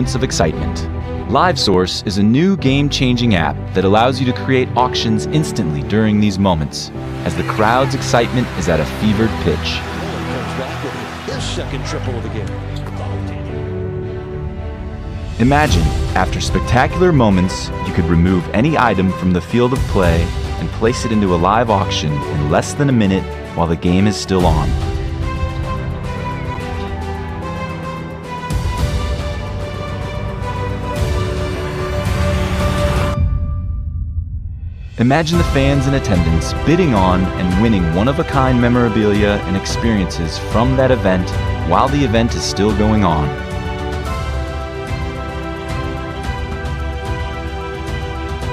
moments of excitement. LiveSource is a new game-changing app that allows you to create auctions instantly during these moments, as the crowd's excitement is at a fevered pitch. Comes back with his second triple of the game. Imagine, after spectacular moments, you could remove any item from the field of play and place it into a live auction in less than a minute while the game is still on. Imagine the fans in attendance bidding on and winning one-of-a-kind memorabilia and experiences from that event while the event is still going on.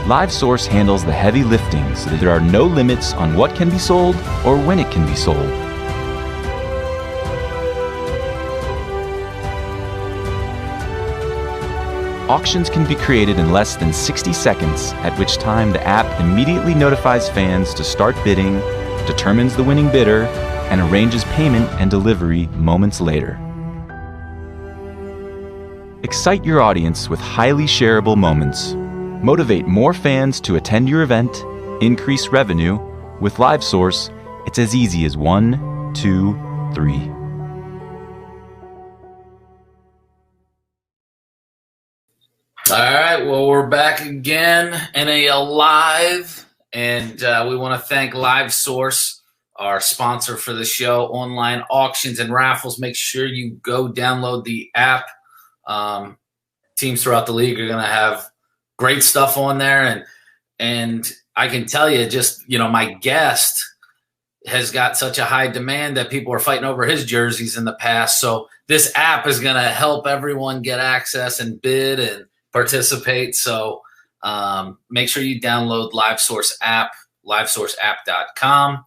LiveSource handles the heavy lifting so that there are no limits on what can be sold or when it can be sold. Auctions can be created in less than 60 seconds, at which time the app immediately notifies fans to start bidding, determines the winning bidder, and arranges payment and delivery moments later. Excite your audience with highly shareable moments. Motivate more fans to attend your event, increase revenue. With LiveSource, it's as easy as 1, 2, 3. All right, well, we're back again, NAL Live, and we want to thank LiveSource, our sponsor for the show. Online auctions and raffles. Make sure you go download the app. Teams throughout the league are going to have great stuff on there, and I can tell you, just my guest has got such a high demand that people are fighting over his jerseys in the past. So this app is going to help everyone get access and bid and participate. So make sure you download LiveSource app, livesourceapp.com.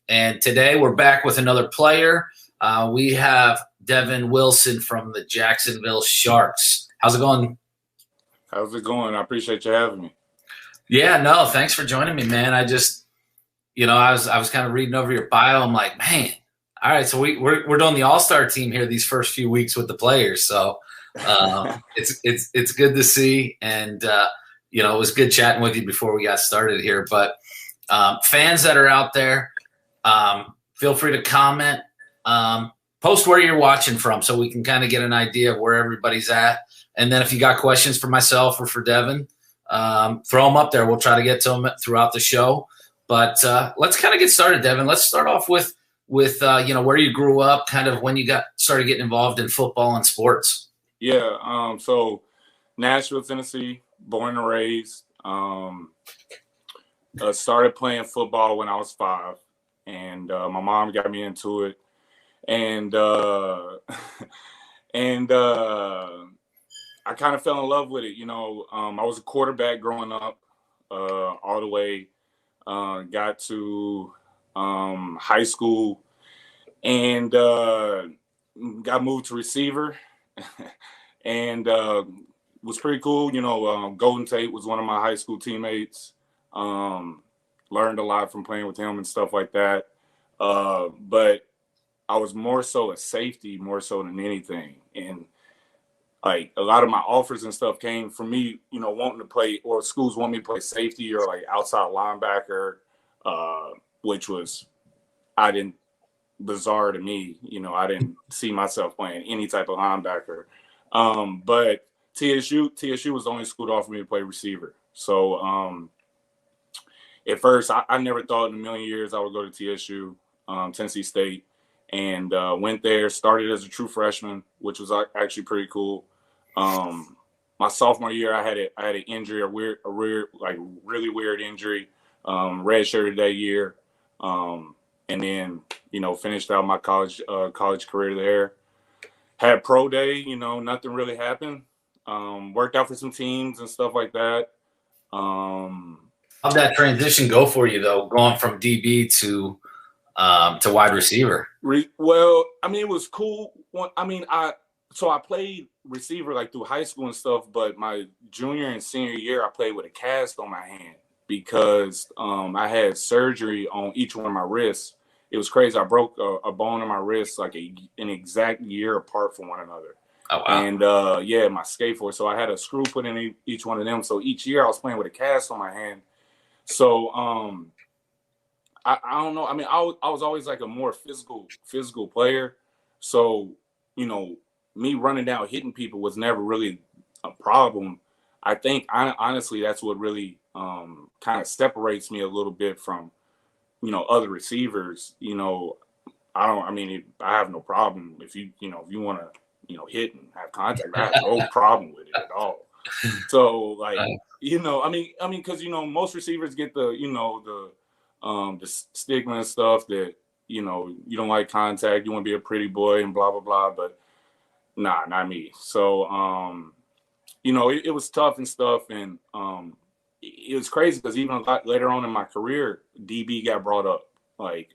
And today we're back with another player. We have Devin Wilson from the Jacksonville Sharks. How's it going? How's it going? I appreciate you having me. Yeah, no, thanks for joining me, man. I just, I was kind of reading over your bio. I'm like, man, all right, so we're doing the all-star team here these first few weeks with the players. So it's good to see, and it was good chatting with you before we got started here. But fans that are out there, feel free to comment, post where you're watching from, so we can kind of get an idea of where everybody's at. And then if you got questions for myself or for Devin, throw them up there. We'll try to get to them throughout the show. But let's kind of get started, Devin. Let's start off with where you grew up, kind of when you started getting involved in football and sports. Yeah, so Nashville, Tennessee, born and raised. Started playing football when I was 5, and my mom got me into it. And I kind of fell in love with it. I was a quarterback growing up all the way. Got to high school and got moved to receiver. And was pretty cool. Golden Tate was one of my high school teammates. Learned a lot from playing with him and stuff like that. But I was more so a safety, more so than anything. And like a lot of my offers and stuff came from me, wanting to play, or schools want me to play safety or like outside linebacker, which was bizarre to me. I didn't see myself playing any type of linebacker. But TSU was the only school to offer me to play receiver. So at first, I never thought in a million years I would go to TSU, Tennessee State, and went there. Started as a true freshman, which was actually pretty cool. My sophomore year, I had an injury, a really weird injury. Redshirted that year, and then finished out my college career there. Had pro day, nothing really happened. Worked out for some teams and stuff like that. How'd that transition go for you, though, going from DB to wide receiver? Well, it was cool. I played receiver like through high school and stuff, but my junior and senior year, I played with a cast on my hand because I had surgery on each one of my wrists. It was crazy. I broke a bone in my wrist like an exact year apart from one another. Oh, wow. And yeah, my skate fork. So I had a screw put in each one of them. So each year I was playing with a cast on my hand. So I don't know. I mean, I was always like a more physical player. So, you know, me running down hitting people was never really a problem. I think honestly that's what really kind of separates me a little bit from, you know, other receivers. You know, I have no problem if you want to, you know, hit and have contact. I have no problem with it at all. So like, you know, I mean, because, you know, most receivers get the, you know, the stigma and stuff that, you know, you don't like contact, you want to be a pretty boy and blah blah blah, but nah, not me. So you know, it was tough and stuff, and it was crazy because even a lot later on in my career, DB got brought up. Like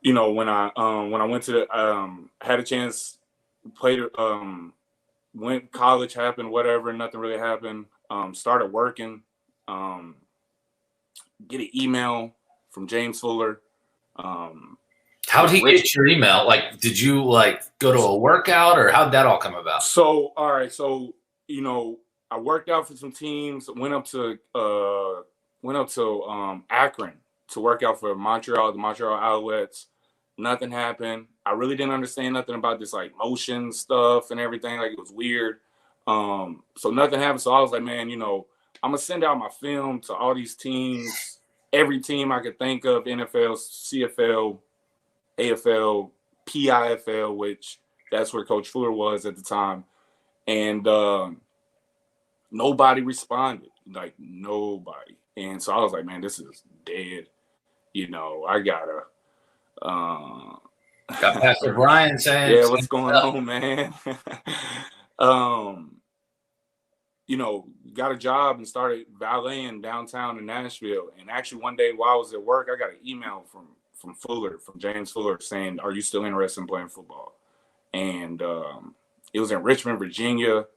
you know, when I went to had a chance, played went college, happened, whatever, nothing really happened. Started working, get an email from James Fuller. How'd he get your email? Like, did you like go to a workout, or how'd that all come about? So, all right. So, you know, I worked out for some teams, went up to Akron to work out for the Montreal Alouettes. Nothing happened. I really didn't understand nothing about this like motion stuff and everything. Like, it was weird. So nothing happened. So I was like, man, you know, I'm gonna send out my film to all these teams, every team I could think of, NFL, CFL, AFL, PIFL, which that's where Coach Fuller was at the time. And nobody responded, like nobody. And so I was like, man, this is dead. You know, I gotta. Got Pastor Brian saying, yeah, what's going on, man? You know, got a job and started valeting downtown in Nashville. And actually, one day while I was at work, I got an email from Fuller, from James Fuller, saying, "Are you still interested in playing football?" And it was in Richmond, Virginia.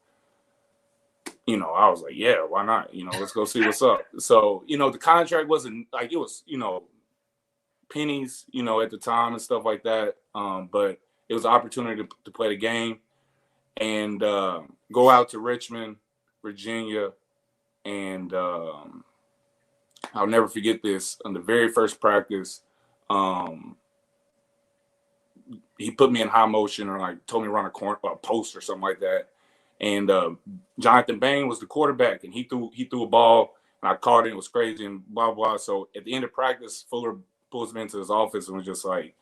You know, I was like, yeah, why not? You know, let's go see what's up. So, you know, the contract wasn't like, it was, you know, pennies, you know, at the time and stuff like that. But it was an opportunity to play the game and go out to Richmond, Virginia. And I'll never forget this. On the very first practice, he put me in high motion, or like told me to run a post or something like that. And Jonathan Bain was the quarterback, and he threw a ball, and I caught it. It was crazy and blah blah. So at the end of practice, Fuller pulls me into his office and was just like,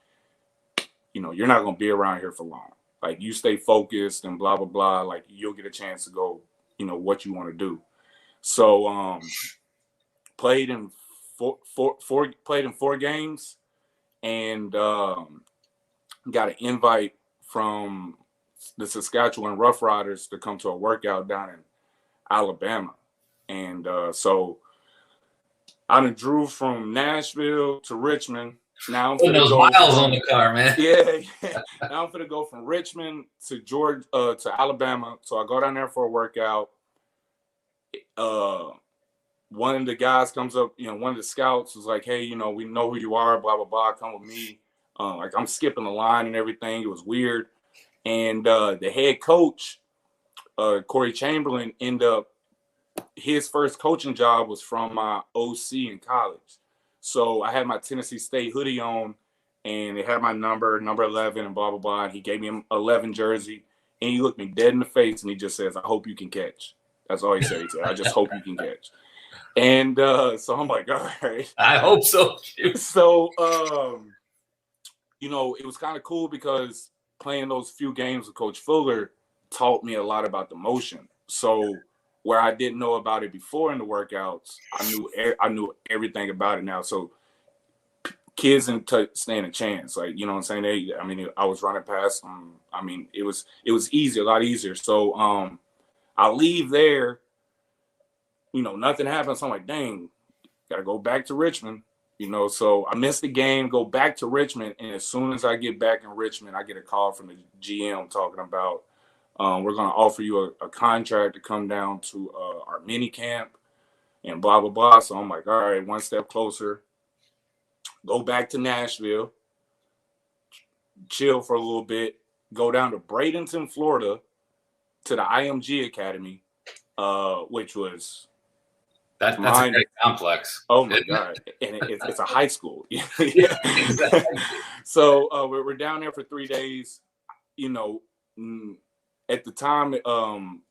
you know, you're not gonna be around here for long. Like, you stay focused and blah blah blah. Like, you'll get a chance to go, you know, what you want to do. So played in four games, and got an invite from the Saskatchewan Rough Riders to come to a workout down in Alabama. And so I done drove from Nashville to Richmond. Now I'm those miles on the car, man. Yeah. Now I'm gonna go from Richmond to to Alabama. So I go down there for a workout. One of the guys comes up, you know, one of the scouts was like, hey, you know, we know who you are, blah, blah, blah, come with me. Like, I'm skipping the line and everything. It was weird. And the head coach, Corey Chamberlain, ended up, his first coaching job was from my OC in college. So I had my Tennessee State hoodie on, and it had my number 11, and blah, blah, blah. And he gave me an 11 jersey, and he looked me dead in the face, and he just says, I hope you can catch. That's all he said. He said, I just hope you can catch. And so I'm like, all right. I hope so. So, you know, it was kind of cool because playing those few games with Coach Fuller taught me a lot about the motion. So where I didn't know about it before in the workouts, I knew everything about it now. So kids didn't stand a chance. Like, you know what I'm saying? I was running past them. I mean, it was easy, a lot easier. So I leave there, you know, nothing happens. So I'm like, dang, got to go back to Richmond. You know, so I missed the game, go back to Richmond, and as soon as I get back in Richmond, I get a call from the GM talking about, we're going to offer you a contract to come down to our mini camp and blah, blah, blah. So I'm like, all right, one step closer. Go back to Nashville, chill for a little bit, go down to Bradenton, Florida, to the IMG Academy, which was that's a great complex. Oh my God! And it's a high school. Exactly. So we're down there for 3 days. You know, at the time,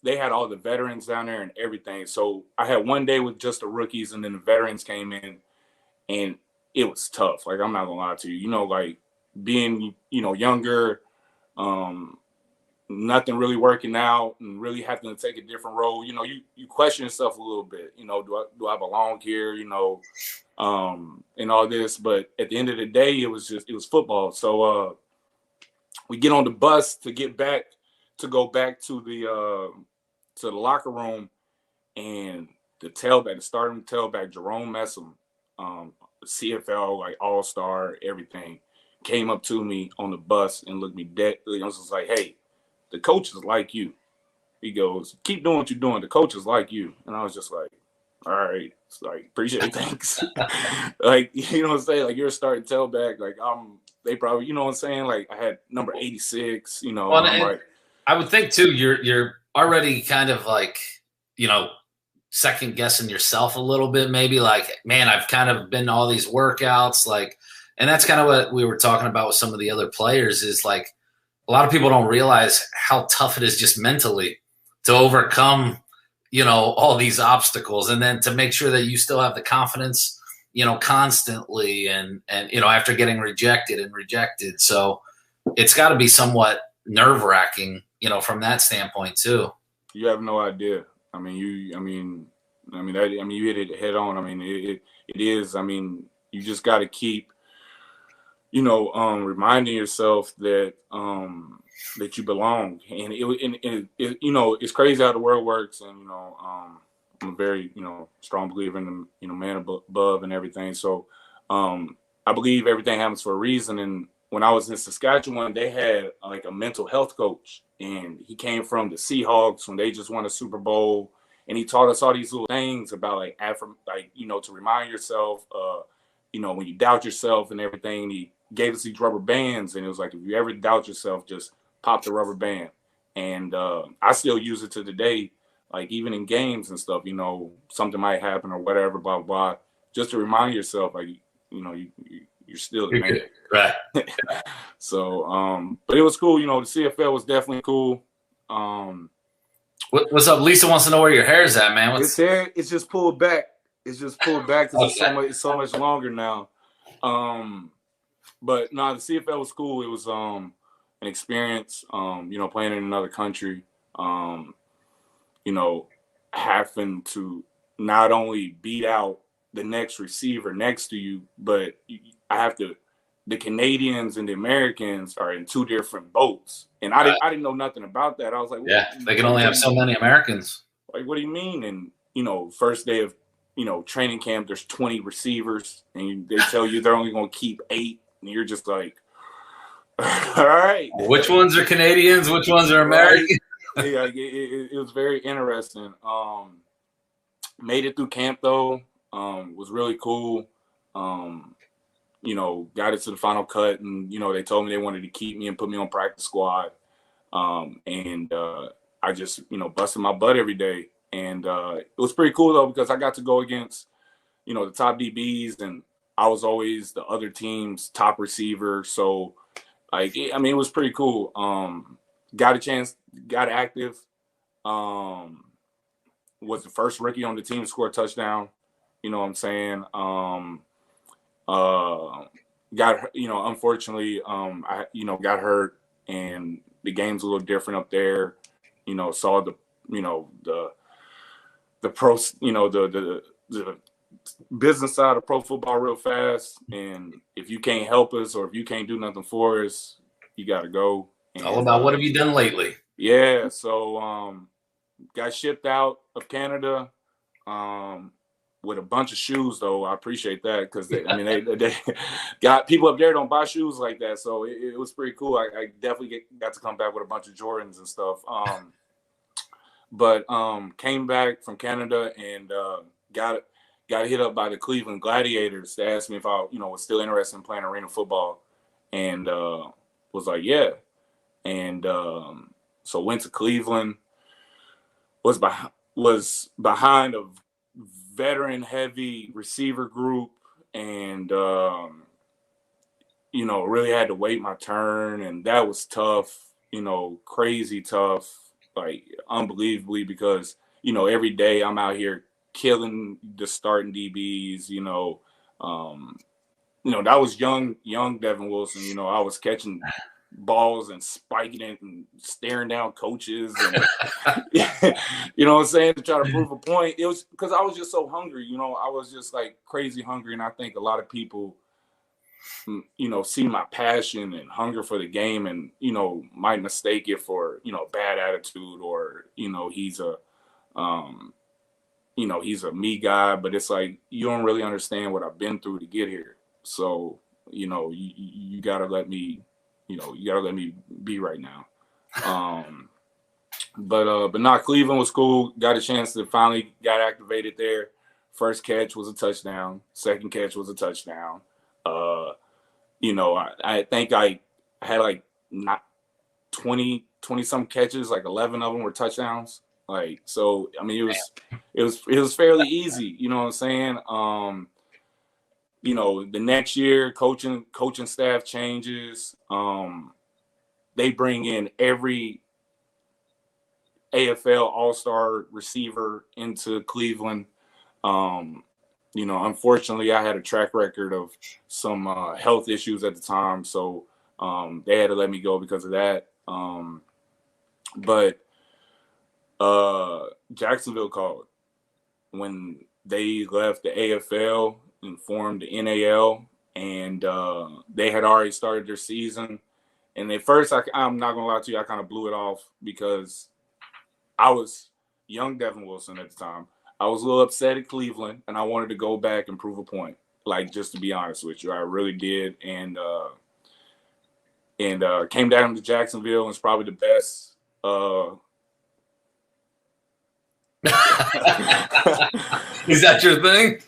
they had all the veterans down there and everything. So I had 1 day with just the rookies, and then the veterans came in, and it was tough. Like, I'm not gonna lie to you. You know, like being younger, nothing really working out, and really having to take a different role. You know, you question yourself a little bit. You know, do I belong here? You know, and all this. But at the end of the day, it was football. So we get on the bus to go back to the locker room, and the starting tailback, Jerome Messam, CFL, like all-star, everything, came up to me on the bus and looked me dead. I was just like, hey, the coaches like you. He goes, keep doing what you're doing. The coaches like you. And I was just like, all right. It's like, appreciate it. Thanks. Like, you know what I'm saying? Like, you're a starting tailback. Like, they probably, you know what I'm saying? Like, I had number 86, you know. Well, I'm like, I would think too, you're already kind of like, you know, second guessing yourself a little bit, maybe like, man, I've kind of been to all these workouts, like, and that's kind of what we were talking about with some of the other players is like, a lot of people don't realize how tough it is just mentally to overcome, you know, all these obstacles, and then to make sure that you still have the confidence, you know, constantly and you know, after getting rejected. So it's got to be somewhat nerve-wracking, you know, from that standpoint too. You have no idea. I mean, you hit it head on. I mean, it is. I mean, you just got to keep, you know, reminding yourself that that you belong. And it you know, it's crazy how the world works. And you know, I'm a very, you know, strong believer in the, you know, man above and everything. So I believe everything happens for a reason. And when I was in Saskatchewan, they had like a mental health coach, and he came from the Seahawks when they just won a Super Bowl, and he taught us all these little things about like you know, to remind yourself, you know, when you doubt yourself and everything. He gave us these rubber bands, and it was like, if you ever doubt yourself, just pop the rubber band. And I still use it to today, like even in games and stuff. You know, something might happen or whatever, blah blah blah, just to remind yourself, like, you know, you're still the man. Right. So, but it was cool. You know, the CFL was definitely cool. What's up? Lisa wants to know where your hair's at, man. It's there. It's just pulled back. It's because it's so much longer now. But no, the CFL was cool. It was an experience. You know, playing in another country. You know, having to not only beat out the next receiver next to you, but I have to. The Canadians and the Americans are in two different boats, and I didn't know nothing about that. I was like, yeah, they can only have so many Americans. Like, what do you mean? And you know, first day of, you know, training camp, there's 20 receivers, and they tell you they're only going to keep 8, and you're just like, all right. Which ones are Canadians? Which ones are American? Yeah, it was very interesting. Made it through camp though. Was really cool. You know, got it to the final cut, and you know, they told me they wanted to keep me and put me on practice squad. And I just, you know, busted my butt every day. And it was pretty cool though, because I got to go against, you know, the top DBs, and I was always the other team's top receiver. So like, I mean, it was pretty cool. Got a chance, got active. Was the first rookie on the team to score a touchdown. You know what I'm saying? Got, you know, unfortunately, I, you know, got hurt, and the game's a little different up there. You know, saw the, you know, the pro, you know, the business side of pro football real fast. And if you can't help us, or if you can't do nothing for us, you got to go. And, all about what have you done lately? Yeah. So, got shipped out of Canada, with a bunch of shoes though. I appreciate that, because they got people up there don't buy shoes like that. So it was pretty cool. I definitely got to come back with a bunch of Jordans and stuff. But came back from Canada and got hit up by the Cleveland Gladiators. They asked me if I, you know, was still interested in playing arena football, and was like, yeah. And so went to Cleveland, was behind a veteran heavy receiver group, and really had to wait my turn, and that was tough, crazy tough, like unbelievably, because every day I'm out here killing the starting DBs. That was young Devin Wilson. I was catching balls and spiking it and staring down coaches and you know what I'm saying, to try to prove a point. It was because I was just so hungry. I was just like crazy hungry, and I think a lot of people see my passion and hunger for the game and might mistake it for bad attitude, or he's a he's a me guy, but it's like you don't really understand what I've been through to get here. So you gotta let me be right now. But not Cleveland was cool. Got a chance to finally got activated there. First catch was a touchdown. Second catch was a touchdown. I think I had like not 20 some catches, like 11 of them were touchdowns. Like, so, I mean, it was fairly easy, you know what I'm saying? The next year coaching staff changes. They bring in every AFL all-star receiver into Cleveland. Unfortunately, I had a track record of some health issues at the time, so they had to let me go because of that. But Jacksonville called when they left the AFL and formed the NAL, and they had already started their season. And at first, I'm not gonna lie to you, I kind of blew it off because I was young Devin Wilson at the time. I was a little upset at Cleveland, and I wanted to go back and prove a point. Like, just to be honest with you, I really did. And came down to Jacksonville, and it's probably the best. Is that your thing?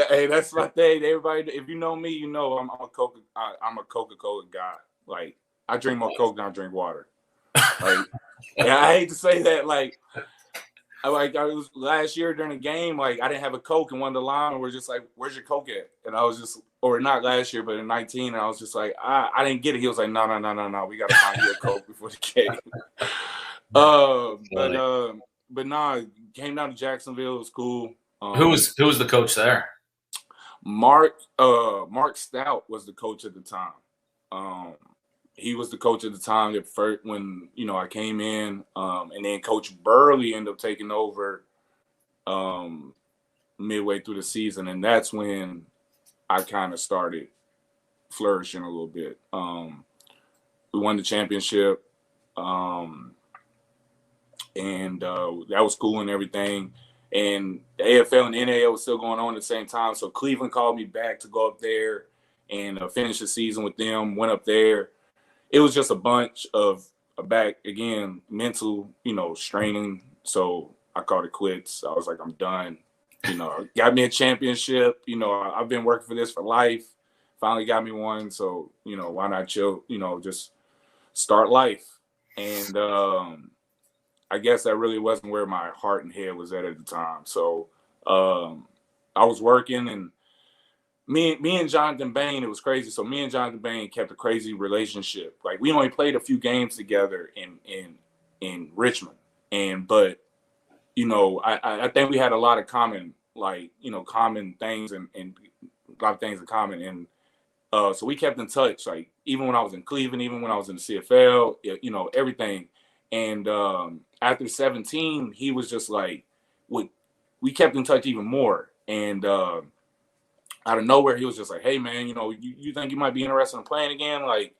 Hey, that's my thing. Everybody, if you know me, you know I'm a Coca-Cola guy. Like, I drink more Coke than I drink water. Like, yeah, I hate to say that. Like I was last year during the game, like I didn't have a Coke, and one of the linemen were just like, "Where's your Coke at?" And I was just, or not last year, but in 19, and I was just like, I didn't get it. He was like, No, we got to find you a Coke before the game. But nah, came down to Jacksonville. It was cool. Who was the coach there? Mark Stout was the coach at the time. He was the coach at the time at first when I came in, and then Coach Burley ended up taking over midway through the season, and that's when I kind of started flourishing a little bit. We won the championship, and that was cool and everything. And the AFL and NAL was still going on at the same time, so Cleveland called me back to go up there and finish the season with them. Went up there. It was just a bunch of back again, mental, straining. So I called it quits. I was like, I'm done. Got me a championship. I've been working for this for life. Finally got me one. So, why not chill, just start life. And I guess that really wasn't where my heart and head was at the time. So I was working, and me and Jonathan Bain, it was crazy. So me and Jonathan Bain kept a crazy relationship. Like, we only played a few games together in Richmond, but I think we had a lot of common, common things and a lot of things in common. And so we kept in touch. Like, even when I was in Cleveland, even when I was in the CFL, everything. And after 17, he was just like, we kept in touch even more. And out of nowhere, he was just like, "Hey, man, you think you might be interested in playing again?" Like,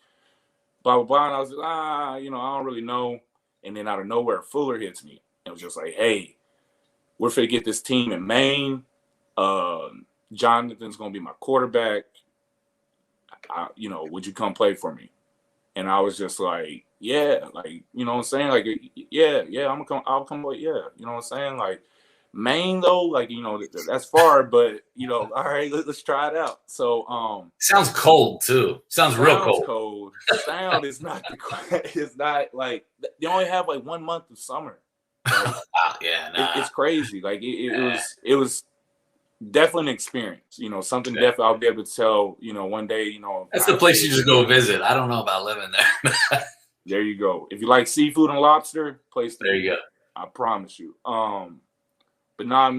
blah, blah, blah. And I was like, I don't really know. And then out of nowhere, Fuller hits me. It was just like, "Hey, we're finna get this team in Maine. Jonathan's going to be my quarterback. Would you come play for me?" And I was just like, "Yeah." Like, you know what I'm saying? Like, yeah, I'll come play. Yeah. You know what I'm saying? Like, Maine though, like, that's far, but all right, let's try it out. So sounds cold too. Sounds real cold. Sound is not it's not like they only have like 1 month of summer. Like, it's crazy. Like it was definitely an experience. Something definitely I'll be able to tell. One day. That's the place you just go visit. I don't know about living there. There you go. If you like seafood and lobster, place to there you go. I promise you. But now,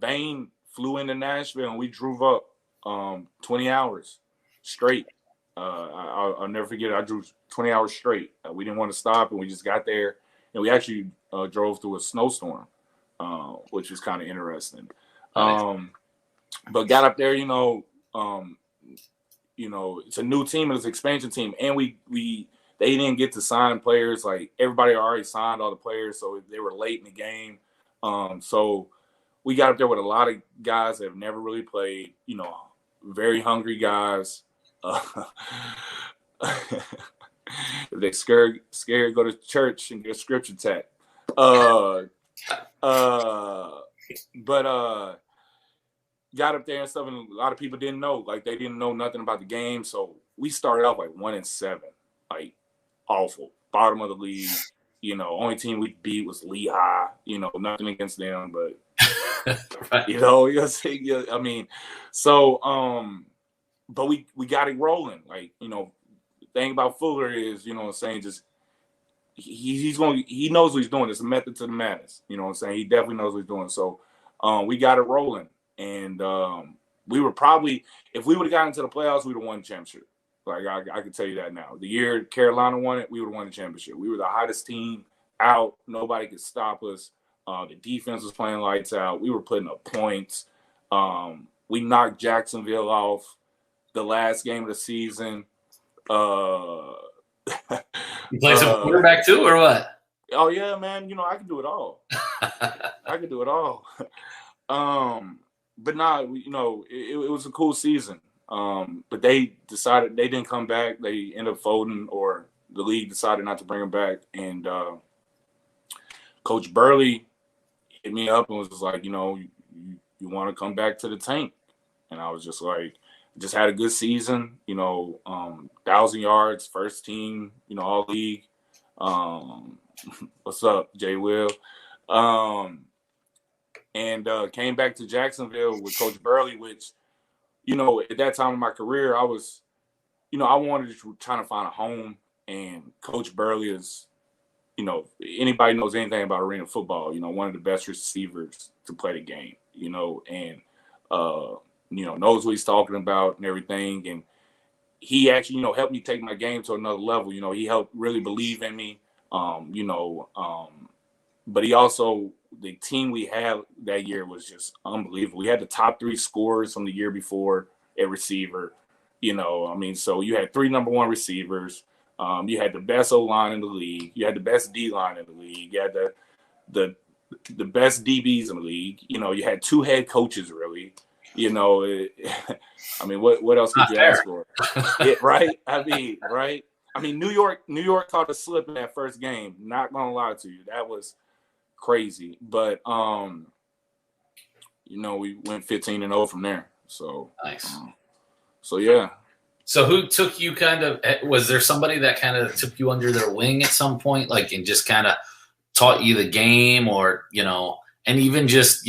Bain flew into Nashville and we drove up 20 hours straight. I'll never forget it. I drove 20 hours straight. We didn't want to stop, and we just got there. And we actually drove through a snowstorm, which was kind of interesting. Nice. But got up there, it's a new team, it's an expansion team, and they didn't get to sign players. Like, everybody already signed all the players, so they were late in the game. So we got up there with a lot of guys that have never really played, very hungry guys. They're scared to go to church and get a scripture tag. But got up there and stuff, and a lot of people didn't know. Like, they didn't know nothing about the game. So we started off like 1-7, like awful, bottom of the league. Only team we beat was Lehigh. Nothing against them, but right. I mean, so but we got it rolling. Like, the thing about Fuller is, just he knows what he's doing. It's a method to the madness. He definitely knows what he's doing. So we got it rolling, and we were probably, if we would have gotten into the playoffs, we'd have won the championship. Like, I can tell you that now. The year Carolina won it, we would have won the championship. We were the hottest team out. Nobody could stop us. The defense was playing lights out. We were putting up points. We knocked Jacksonville off the last game of the season. You play some quarterback too, or what? Oh, yeah, man. I can do it all. I can do it all. But nah, it was a cool season. But they decided they didn't come back. They ended up folding, or the league decided not to bring them back. And Coach Burley hit me up and was just like, you want to come back to the tank? And I was just like, just had a good season, 1,000 yards, first team, all league. What's up, Jay Will? And came back to Jacksonville with Coach Burley, which, at that time in my career, I was, I wanted to try to find a home, and Coach Burley is, anybody knows anything about arena football, one of the best receivers to play the game, and, knows what he's talking about and everything. And he actually, helped me take my game to another level. He helped really believe in me, but he also, the team we had that year was just unbelievable. We had the top 3 scorers from the year before at receiver, so you had 3 number 1 receivers. You had the best O-line in the league. You had the best D-line in the league. You had the best DBs in the league. You had 2 head coaches, really. What else could you ask for? Right? Right? New York caught a slip in that first game. Not gonna lie to you, that was crazy. But we went 15-0 from there. So nice. So yeah. So who took you was there somebody that kind of took you under their wing at some point, like, and just kind of taught you the game, or, and even just,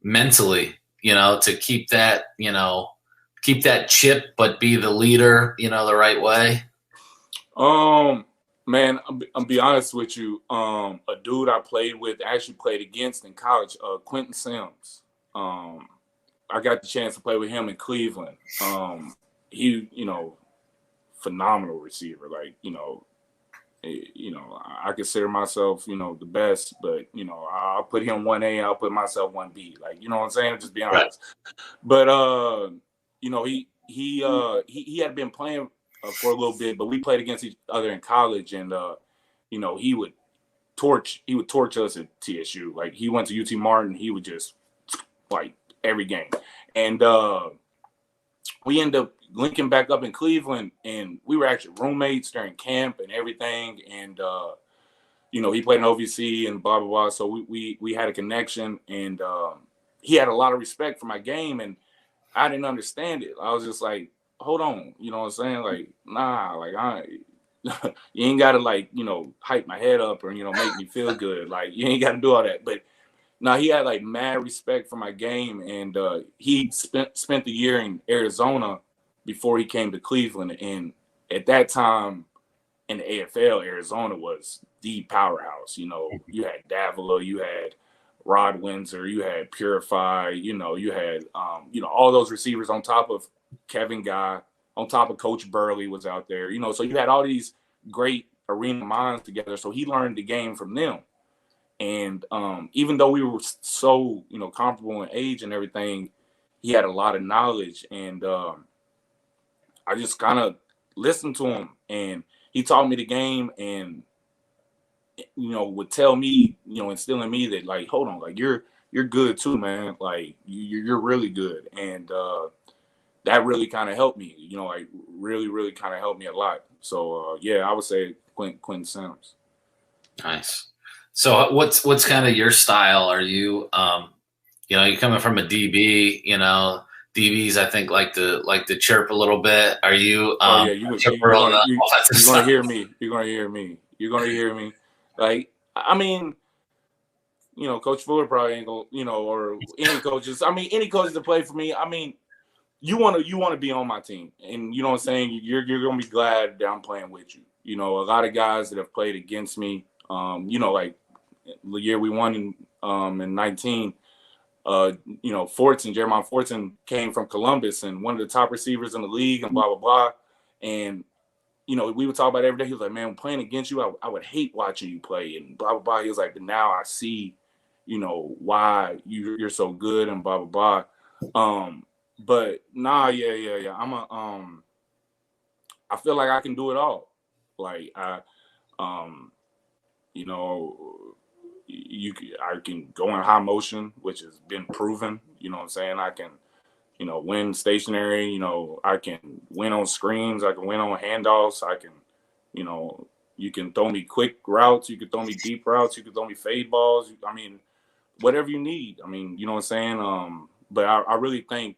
mentally, to keep that chip, but be the leader, the right way? Man, I'll be honest with you. A dude I actually played against in college, Quentin Sims. I got the chance to play with him in Cleveland. He, phenomenal receiver. Like, I consider myself, the best, but, I'll put him 1A, I'll put myself 1B. Like, you know what I'm saying? Just being honest. Right. But, he had been playing for a little bit, but we played against each other in college, and, he would torch us at TSU. Like, he went to UT Martin, he would just, like, every game. And we ended up linking back up in Cleveland, and we were actually roommates during camp and everything. And he played in OVC and blah blah blah. So we had a connection, and he had a lot of respect for my game, and I didn't understand it. I was just like, hold on, you know what I'm saying? Like, nah, like you ain't gotta like, hype my head up or, make me feel good. Like, you ain't gotta do all that. But now he had like mad respect for my game, and he spent the year in Arizona before he came to Cleveland. And at that time in the AFL, Arizona was the powerhouse. You had Davila, you had Rod Windsor, you had Purify, you had all those receivers on top of Kevin Guy, on top of Coach Burley was out there, so you had all these great arena minds together. So he learned the game from them. And even though we were so, comparable in age and everything, he had a lot of knowledge. And I just kind of listened to him, and he taught me the game, and would tell me, instilling me that, like, hold on, like you're good too, man. Like you're really good. And that really kind of helped me, like really, really kind of helped me a lot. So yeah, I would say Quentin Sims. Nice. So what's kind of your style? Are you, you coming from a DB, DBs, I think like to chirp a little bit. Are you, you're gonna hear me. You're gonna hear me. Like, I mean, Coach Fuller probably ain't gonna, or any coaches. I mean, any coaches that play for me. I mean, you want to be on my team, and you know what I'm saying. You're gonna be glad that I'm playing with you. A lot of guys that have played against me. Like the year we won in 19. Jeremiah Fortson came from Columbus and one of the top receivers in the league and blah blah blah. And we would talk about it every day. He was like, man, playing against you, I would hate watching you play and blah, blah, blah. He was like, but now I see, why you're so good and blah, blah, blah. But nah, yeah. I feel like I can do it all. Like I can go in high motion, which has been proven, you know what I'm saying? I can, win stationary, I can win on screens, I can win on handoffs, I can, you can throw me quick routes, you can throw me deep routes, you can throw me fade balls. I mean, whatever you need. I mean, you know what I'm saying? But I really think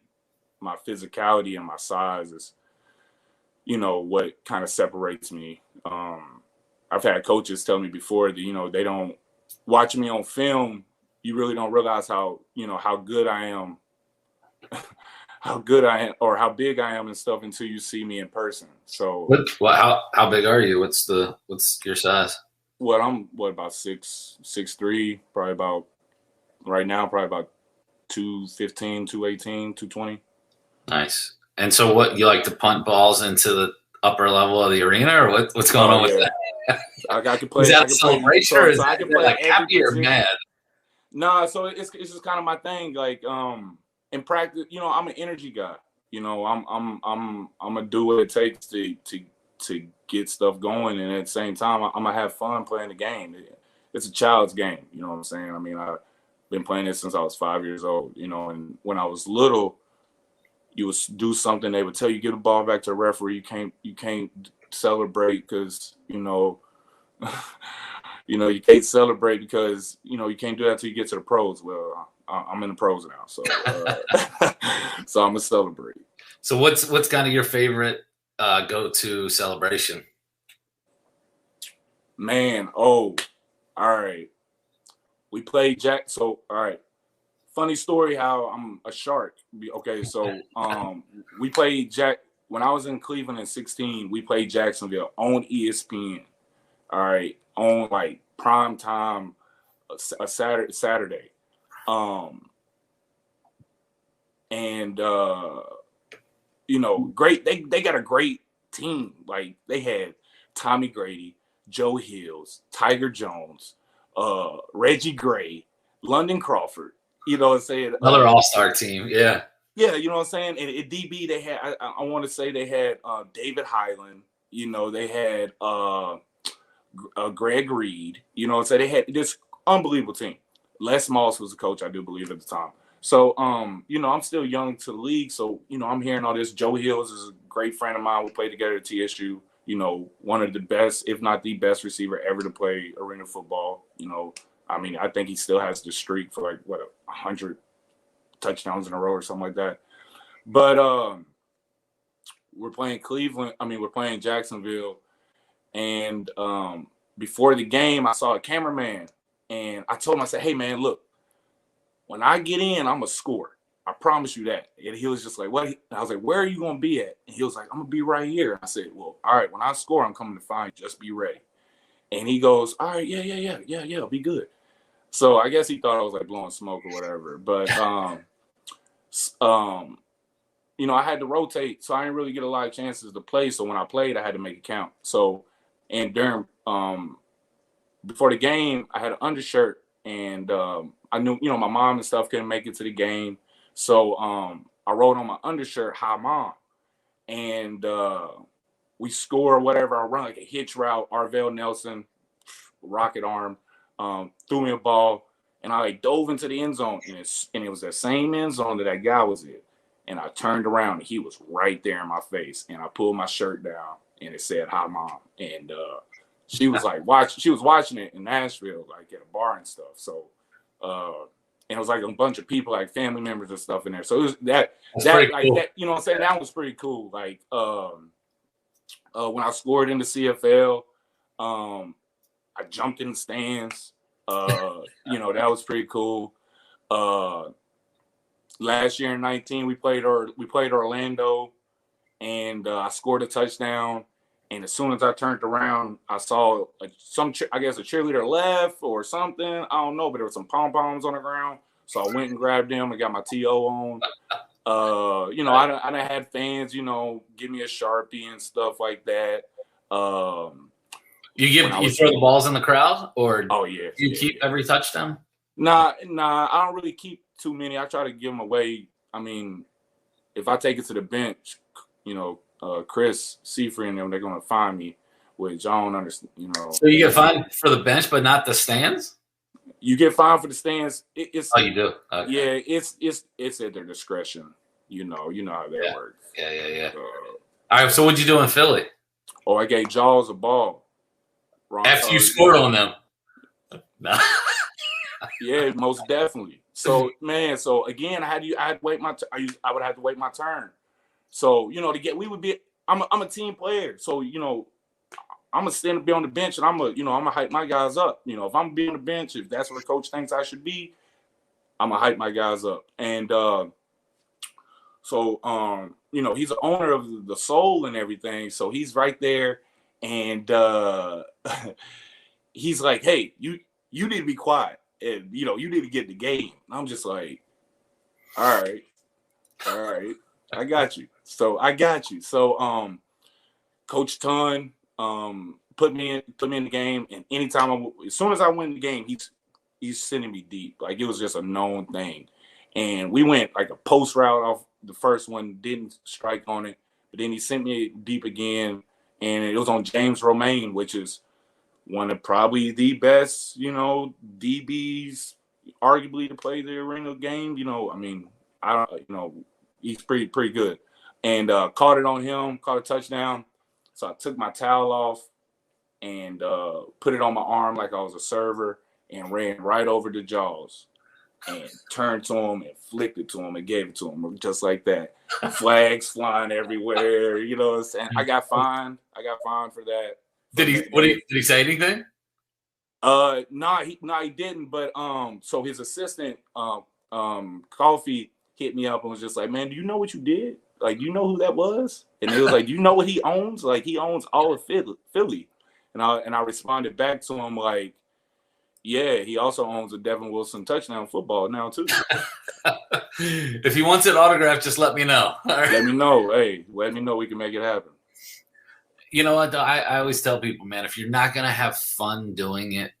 my physicality and my size is, what kind of separates me. I've had coaches tell me before that, they don't watch me on film. You really don't realize how good I am, or how big I am and stuff until you see me in person. So how big are you? What's your size? Well, I'm about 6'3", probably about right now, probably about 215, 218, 220. Nice. And so what, you like to punt balls into the upper level of the arena, or what's going on with that? I can play. Is that a celebration, or is I can play like happy or mad? Nah, so it's just kind of my thing. Like in practice, I'm an energy guy. I'm gonna do what it takes to get stuff going, and at the same time, I'm gonna have fun playing the game. It's a child's game. You know what I'm saying? I mean, I've been playing it since I was 5 years old. And when I was little, you would do something, they would tell you, give the ball back to the referee. You can't celebrate because you can't celebrate because you can't do that until you get to the pros. Well, I'm in the pros now, so so I'm gonna celebrate. So what's kind of your favorite go-to celebration? Man, all right. We played Jack. So all right. Funny story how I'm a shark. Okay, so we played when I was in Cleveland in 2016, we played Jacksonville on ESPN. All right, on like prime time, a Saturday. Great. They got a great team. Like they had Tommy Grady, Joe Hills, Tiger Jones, Reggie Gray, London Crawford. Another all-star team. Yeah. Yeah, you know what I'm saying? And at DB, they had, I want to say they had David Highland. They had Greg Reed. So they had this unbelievable team. Les Moss was the coach, I do believe, at the time. So, I'm still young to the league. So, I'm hearing all this. Joe Hills is a great friend of mine. We played together at TSU. you know, one of the best, if not the best receiver ever to play arena football. You know, I mean, I think he still has the streak for like, 100 touchdowns in a row or something like that. But we're playing we're playing Jacksonville. And before the game, I saw a cameraman. And I told him, I said, hey, man, look, when I get in, I'm going to score. I promise you that. And he was just like, what? And I was like, where are you going to be at? And he was like, I'm going to be right here. And I said, well, all right, when I score, I'm coming to find you. Just be ready. And he goes, all right, yeah, be good. So I guess he thought I was like blowing smoke or whatever. But, you know, I had to rotate, so I didn't really get a lot of chances to play. So when I played, I had to make it count. So, and during, before the game, I had an undershirt, and I knew, you know, my mom and stuff couldn't make it to the game. So I wrote on my undershirt, "Hi, Mom." And we score whatever. I run like a hitch route. Arvell Nelson, rocket arm, threw me a ball, and I like dove into the end zone, and it was that same end zone that guy was in. And I turned around, and he was right there in my face. And I pulled my shirt down, and it said, "Hi, Mom." And she was like, she was watching it in Nashville, like at a bar and stuff. So, and it was like a bunch of people, like family members and stuff in there. So it was that like cool. That, you know what I'm saying? That was pretty cool. Like when I scored in the CFL, I jumped in the stands. You know, that was pretty cool. Last year in 19, we played Orlando, and I scored a touchdown. And as soon as I turned around, I saw a cheerleader left or something. I don't know, but there were some pom-poms on the ground. So I went and grabbed them and got my TO on. You know, I done had fans, you know, give me a Sharpie and stuff like that. You throw the balls in the crowd, or you keep every touchdown? Nah, I don't really keep too many. I try to give them away. I mean, if I take it to the bench, you know, Chris Seafree and them, they're gonna find me, which I don't understand. You know, so you get fined for the bench, but not the stands. You get fined for the stands. It's you do. Okay. Yeah, it's at their discretion. You know how that works. Yeah. All right. So what'd you do in Philly? Oh, I gave Jaws a ball. After you scored on them. No. Yeah, most definitely. So man, again, I would have to wait my turn. So, you know, I'm a team player. So, you know, I'm gonna be on the bench, and I'm gonna hype my guys up. You know, if I'm being on the bench, if that's where the coach thinks I should be, I'm gonna hype my guys up. And you know, he's the owner of the Soul and everything. So he's right there, and he's like, "Hey, you need to be quiet, and you know, you need to get in the game." And I'm just like, all right, I got you. So Coach Ton put me in the game, and anytime as soon as I win the game, he's sending me deep. Like, it was just a known thing. And we went like a post route off the first one, didn't strike on it, but then he sent me deep again, and it was on James Romaine, which is one of probably the best, you know, DBs arguably to play the arena game. You know, I mean, he's pretty good. And caught it on him, caught a touchdown. So I took my towel off and put it on my arm like I was a server, and ran right over to Jaws and turned to him and flicked it to him and gave it to him just like that. Flags flying everywhere, you know what I'm saying? I got fined for that. Did he say anything? He didn't. But so his assistant, Coffee, hit me up and was just like, "Man, do you know what you did? Like, you know who that was?" And it was like, "Do you know what he owns? Like, he owns all of Philly." And I responded back to him like, "Yeah, he also owns a Devin Wilson touchdown football now too." If he wants it autographed, just let me know. All right. Let me know. Hey, let me know. We can make it happen. You know what, though? I always tell people, man, if you're not going to have fun doing it,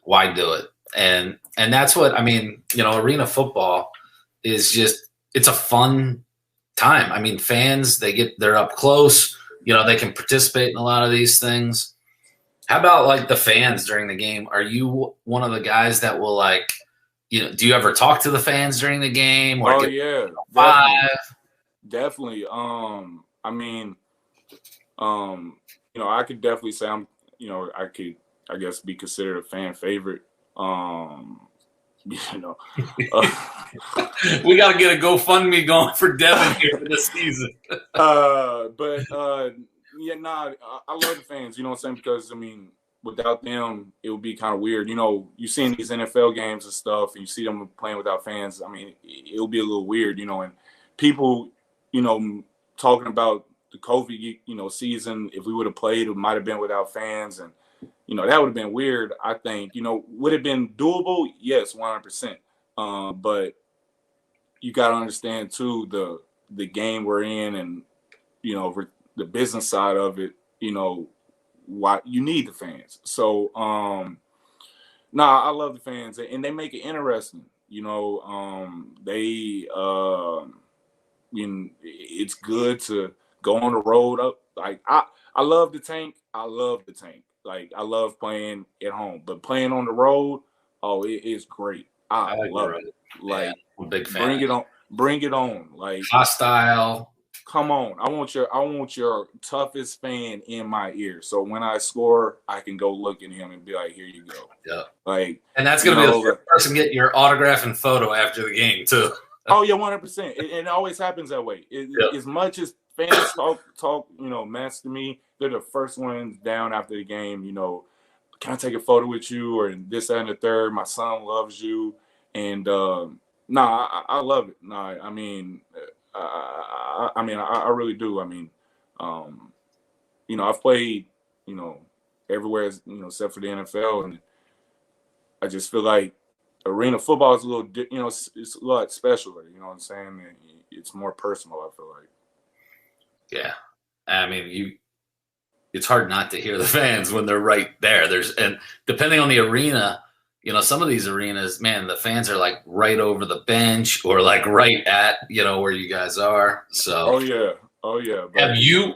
why do it? And that's what, I mean, you know, arena football is just, it's a fun time. I mean, fans, they're up close, you know, they can participate in a lot of these things. How about like the fans during the game? Are you one of the guys that will, like, you know, do you ever talk to the fans during the game? Or definitely. I mean, I could definitely say I'm, I could, I guess, be considered a fan favorite. You know, We got to get a GoFundMe going for Devin here for this season. Yeah, nah, I love the fans. You know what I'm saying? Because I mean, without them, it would be kind of weird. You see in these NFL games and stuff, and you see them playing without fans. I mean, it'll be a little weird, and people, talking about the COVID, season. If we would have played, it might have been without fans, and that would have been weird. I think, would it have been doable? Yes, 100%. But you got to understand too the game we're in, and the business side of it. Why you need the fans. So, I love the fans, and they make it interesting. It's good to go on the road up. Like I love the tank. I love the tank. Like I love playing at home, but playing on the road, it is great. I love it. Like, I'm a big fan. Bring it on. Like hostile. Come on. I want your toughest fan in my ear. So when I score, I can go look at him and be like, here you go. Yeah. Like, and that's gonna be the first person getting your autograph and photo after the game too. Oh yeah, 100%. It always happens that way. As much as fans talk, mess to me, they're the first ones down after the game. Can I take a photo with you, or this, that, and the third? My son loves you, and I love it. I mean, I really do. I mean, I've played, everywhere, except for the NFL, and I just feel like arena football is a little, it's a lot specialer. You know what I'm saying? It's more personal, I feel like. Yeah, I mean, it's hard not to hear the fans when they're right there. And depending on the arena, some of these arenas, man, the fans are like right over the bench or like right at, where you guys are. So. Oh yeah. Have you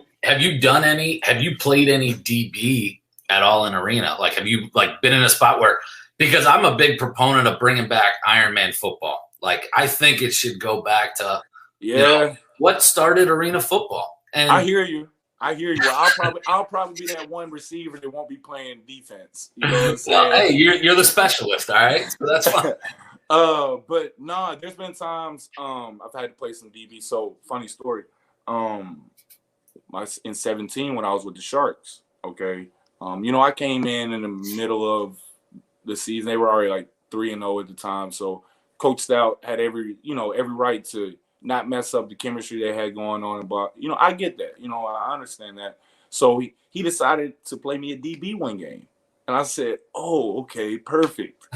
played any DB at all in arena? Like, have you been in a spot where? Because I'm a big proponent of bringing back Ironman football. Like, I think it should go back to what started arena football. And I hear you. Well, I'll probably be that one receiver that won't be playing defense. You know what I'm saying? Well, hey, you're the specialist, all right? So that's fine. But no, there's been times I've had to play some DB. So funny story. In 17 when I was with the Sharks. Okay, I came in the middle of the season. They were already like 3-0 at the time. So Coach Stout had every right to not mess up the chemistry they had going on. But, I get that. I understand that. So he decided to play me a DB one game. And I said, oh, okay, perfect.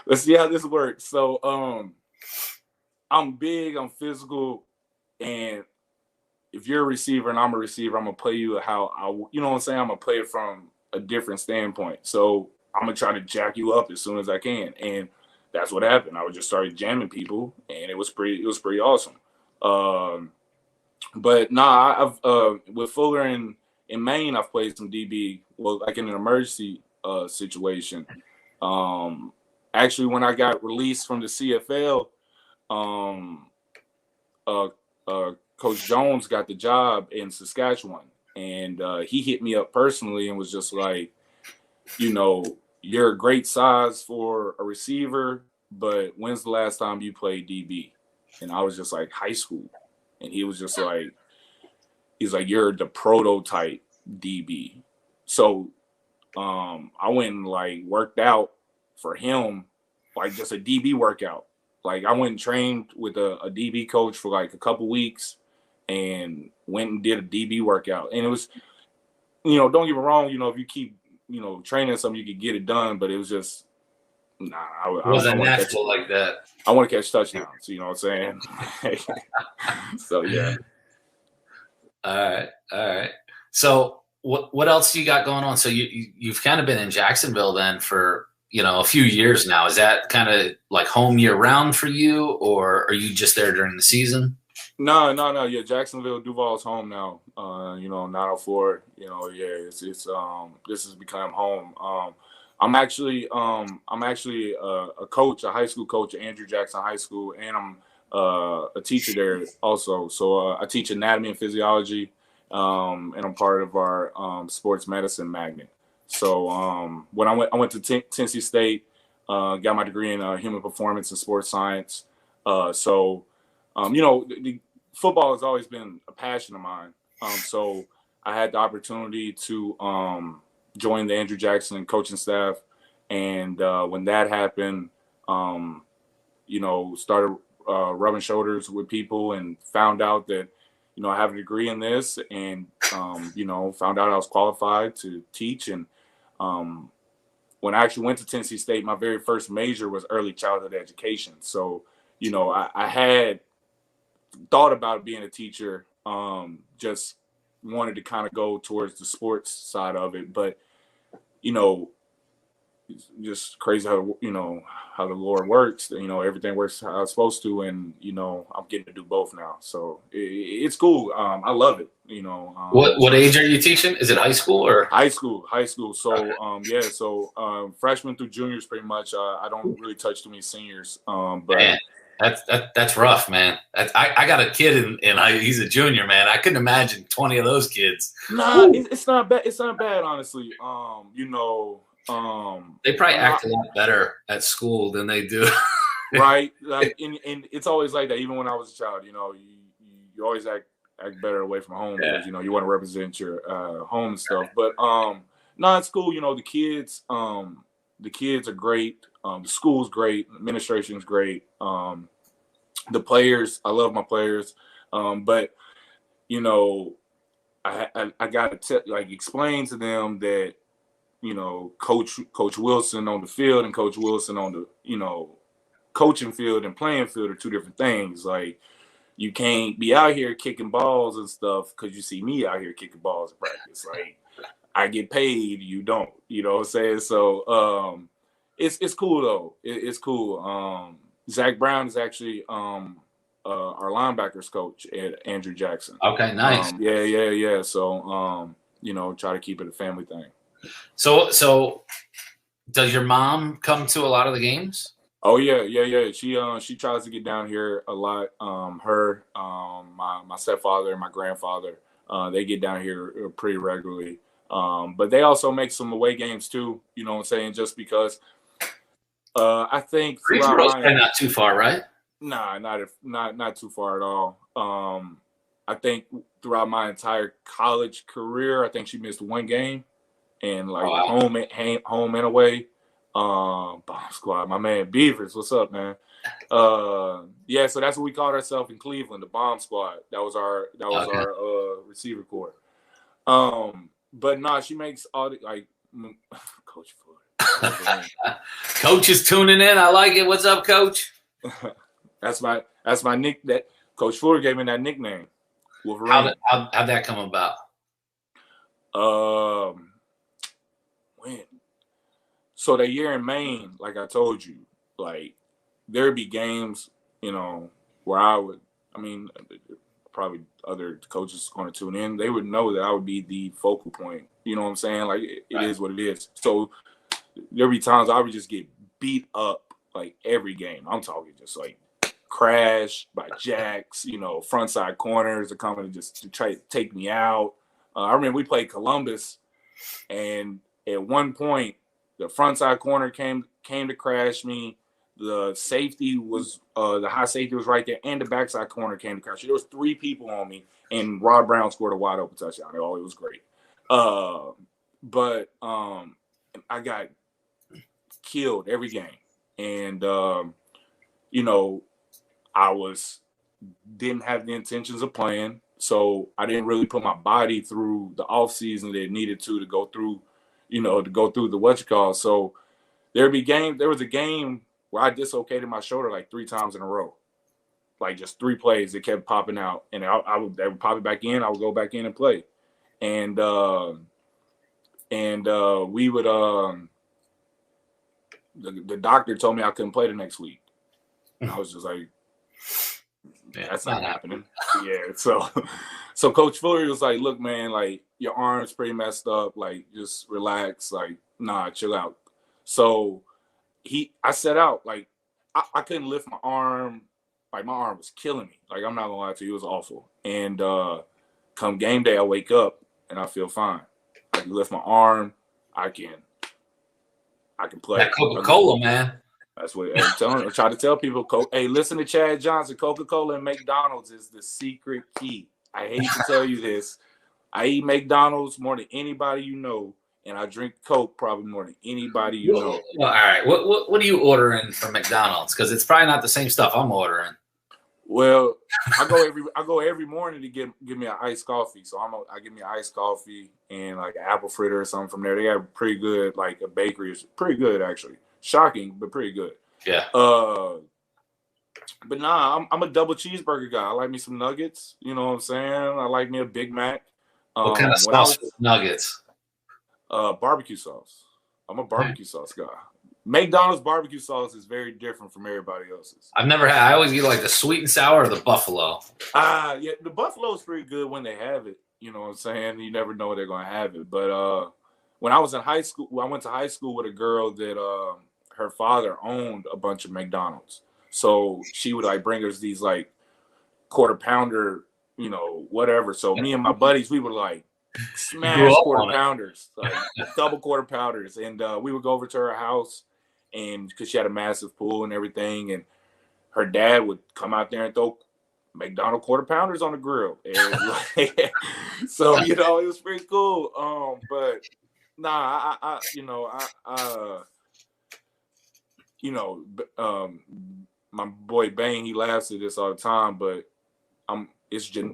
Let's see how this works. So I'm big, I'm physical. And if you're a receiver and I'm a receiver, I'm going to play you how I'm going to play it from a different standpoint. So I'm going to try to jack you up as soon as I can. And that's what happened. I would just start jamming people, and it was pretty awesome. But I've with Fuller in Maine, I've played some DB, well, like in an emergency situation. Actually, when I got released from the CFL, Coach Jones got the job in Saskatchewan, and he hit me up personally and was just like, you're a great size for a receiver, but when's the last time you played DB? And I was just like, high school. And he was just like, you're the prototype DB. So I went and worked out for him, just a DB workout. I went and trained with a DB coach for a couple weeks and went and did a DB workout. And it was, don't get me wrong, if you keep, training something, you could get it done, but it was just, it wasn't natural like that. I want to catch touchdowns, you know what I'm saying? So, yeah. All right. So what else you got going on? So you've kind of been in Jacksonville then for, a few years now. Is that kind of home year round for you, or are you just there during the season? No. Yeah, Jacksonville, Duval's home now. 904. It's this has become home. I'm actually a coach, a high school coach at Andrew Jackson High School, and I'm a teacher there also. So I teach anatomy and physiology, and I'm part of our sports medicine magnet. So when I went to Tennessee State, got my degree in human performance and sports science. Football has always been a passion of mine. So I had the opportunity to join the Andrew Jackson coaching staff, and when that happened, started rubbing shoulders with people and found out that, I have a degree in this, and, found out I was qualified to teach. And when I actually went to Tennessee State, my very first major was early childhood education. So, I had thought about being a teacher, just wanted to kind of go towards the sports side of it. But, it's just crazy how the Lord works. Everything works how it's supposed to, and I'm getting to do both now, so it's cool. I love it. What age are you teaching? Is it high school or high school? So freshmen through juniors, pretty much. I don't really touch too many seniors. But man, that's rough, man. I got a kid and he's a junior, man. I couldn't imagine 20 of those kids. Nah, it's not bad. It's not bad, honestly. They probably act a lot better at school than they do. Right? Like, and it's always like that. Even when I was a child, you always act better away from home, because you want to represent your home and stuff. But no, it's cool. The kids are great. The school's great. Administration's great. The players, I love my players. But I got to explain to them that, Coach Wilson on the field and Coach Wilson on the, coaching field and playing field are two different things. Like, you can't be out here kicking balls and stuff because you see me out here kicking balls in practice. Like, I get paid, you don't. You know what I'm saying? So it's cool though. It's cool. Zach Brown is actually our linebackers coach at Andrew Jackson. Okay, nice. Yeah. So try to keep it a family thing. So does your mom come to a lot of the games? Oh yeah. She tries to get down here a lot. My stepfather and my grandfather, they get down here pretty regularly. But they also make some away games too. You know what I'm saying? Just because I think Greensboro's not too far, right? Nah, not too far at all. I think throughout my entire college career, I think she missed one game, and home and away. Bomb Squad, my man Beavers, what's up, man? Yeah, so that's what we called ourselves in Cleveland, the Bomb Squad. That was our receiver corps. But nah, she makes all the Coach Floyd. Coach is tuning in. I like it. What's up, Coach? That's my nick. That Coach Floyd gave me that nickname. Wolverine. How'd that come about? When? So that year in Maine, like I told you, there'd be games, where probably other coaches going to tune in. They would know that I would be the focal point. You know what I'm saying? It is what it is. So there'd be times I would just get beat up every game. I'm talking just crashed by jacks, front side corners are coming to try to take me out. I remember we played Columbus, and at one point, the front side corner came to crash me. The safety was the high safety was right there, and the backside corner came to crash me. There was 3 people on me, and Rod Brown scored a wide open touchdown. It was great. But I got killed every game, and I didn't have the intentions of playing, so I didn't really put my body through the off season that it needed to go through. To go through the whatchamacallit. So there was a game where I dislocated my shoulder 3 times in a row. Just 3 plays that kept popping out. And they would pop it back in, I would go back in and play. And we would the doctor told me I couldn't play the next week. And I was just like, that's not happening. Yeah. So Coach Fuller was like, look, man, your arm's pretty messed up. Just relax. Nah, chill out. So I set out. I couldn't lift my arm. My arm was killing me. I'm not gonna lie to you, it was awful. And come game day, I wake up and I feel fine. I can lift my arm. I can play. That Coca-Cola, man. That's what I'm telling you. I try to tell people, hey, listen to Chad Johnson. Coca-Cola and McDonald's is the secret key. I hate to tell you this. I eat McDonald's more than anybody you know, and I drink Coke probably more than anybody you know. Well, all right. What are you ordering from McDonald's? Because it's probably not the same stuff I'm ordering. Well, I go every morning to give me an iced coffee. So I give me an iced coffee and like an apple fritter or something from there. They have pretty good, like a bakery is pretty good actually. Shocking, but pretty good. Yeah. But nah, I'm a double cheeseburger guy. I like me some nuggets. You know what I'm saying? I like me a Big Mac. What kind of sauce with nuggets? Barbecue sauce. I'm a barbecue sauce guy. McDonald's barbecue sauce is very different from everybody else's. I've never had. I always get like the sweet and sour or the buffalo. Yeah, the buffalo is pretty good when they have it. You know what I'm saying? You never know they're gonna have it. But when I was in high school, I went to high school with a girl that her father owned a bunch of McDonald's. So she would like bring us these like quarter pounder, you know, whatever. So me and my buddies, we would like smash quarter pounders, like double quarter pounders, and we would go over to her house. And because she had a massive pool and everything, and her dad would come out there and throw McDonald's quarter pounders on the grill. And so, you know, it was pretty cool. But nah, my boy Bane, he laughs at this all the time, but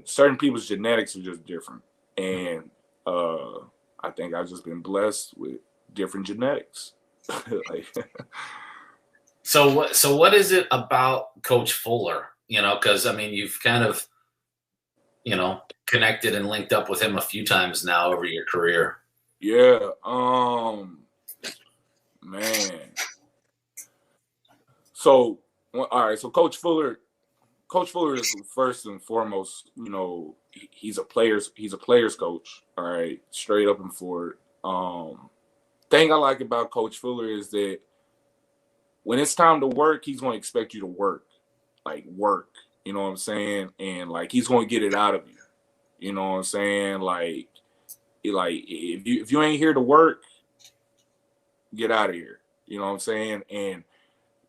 certain people's genetics are just different. And I think I've just been blessed with different genetics. So what is it about Coach Fuller? You know, because I mean, you've kind of, you know, connected and linked up with him a few times now over your career. Yeah, man. So all right, so Coach Fuller is first and foremost, you know, he's a player's coach. All right, straight up and forward. Thing I like about Coach Fuller is that when it's time to work, he's going to expect you to work. You know what I'm saying? And like he's going to get it out of you. You know what I'm saying? Like if you ain't here to work, get out of here. You know what I'm saying? And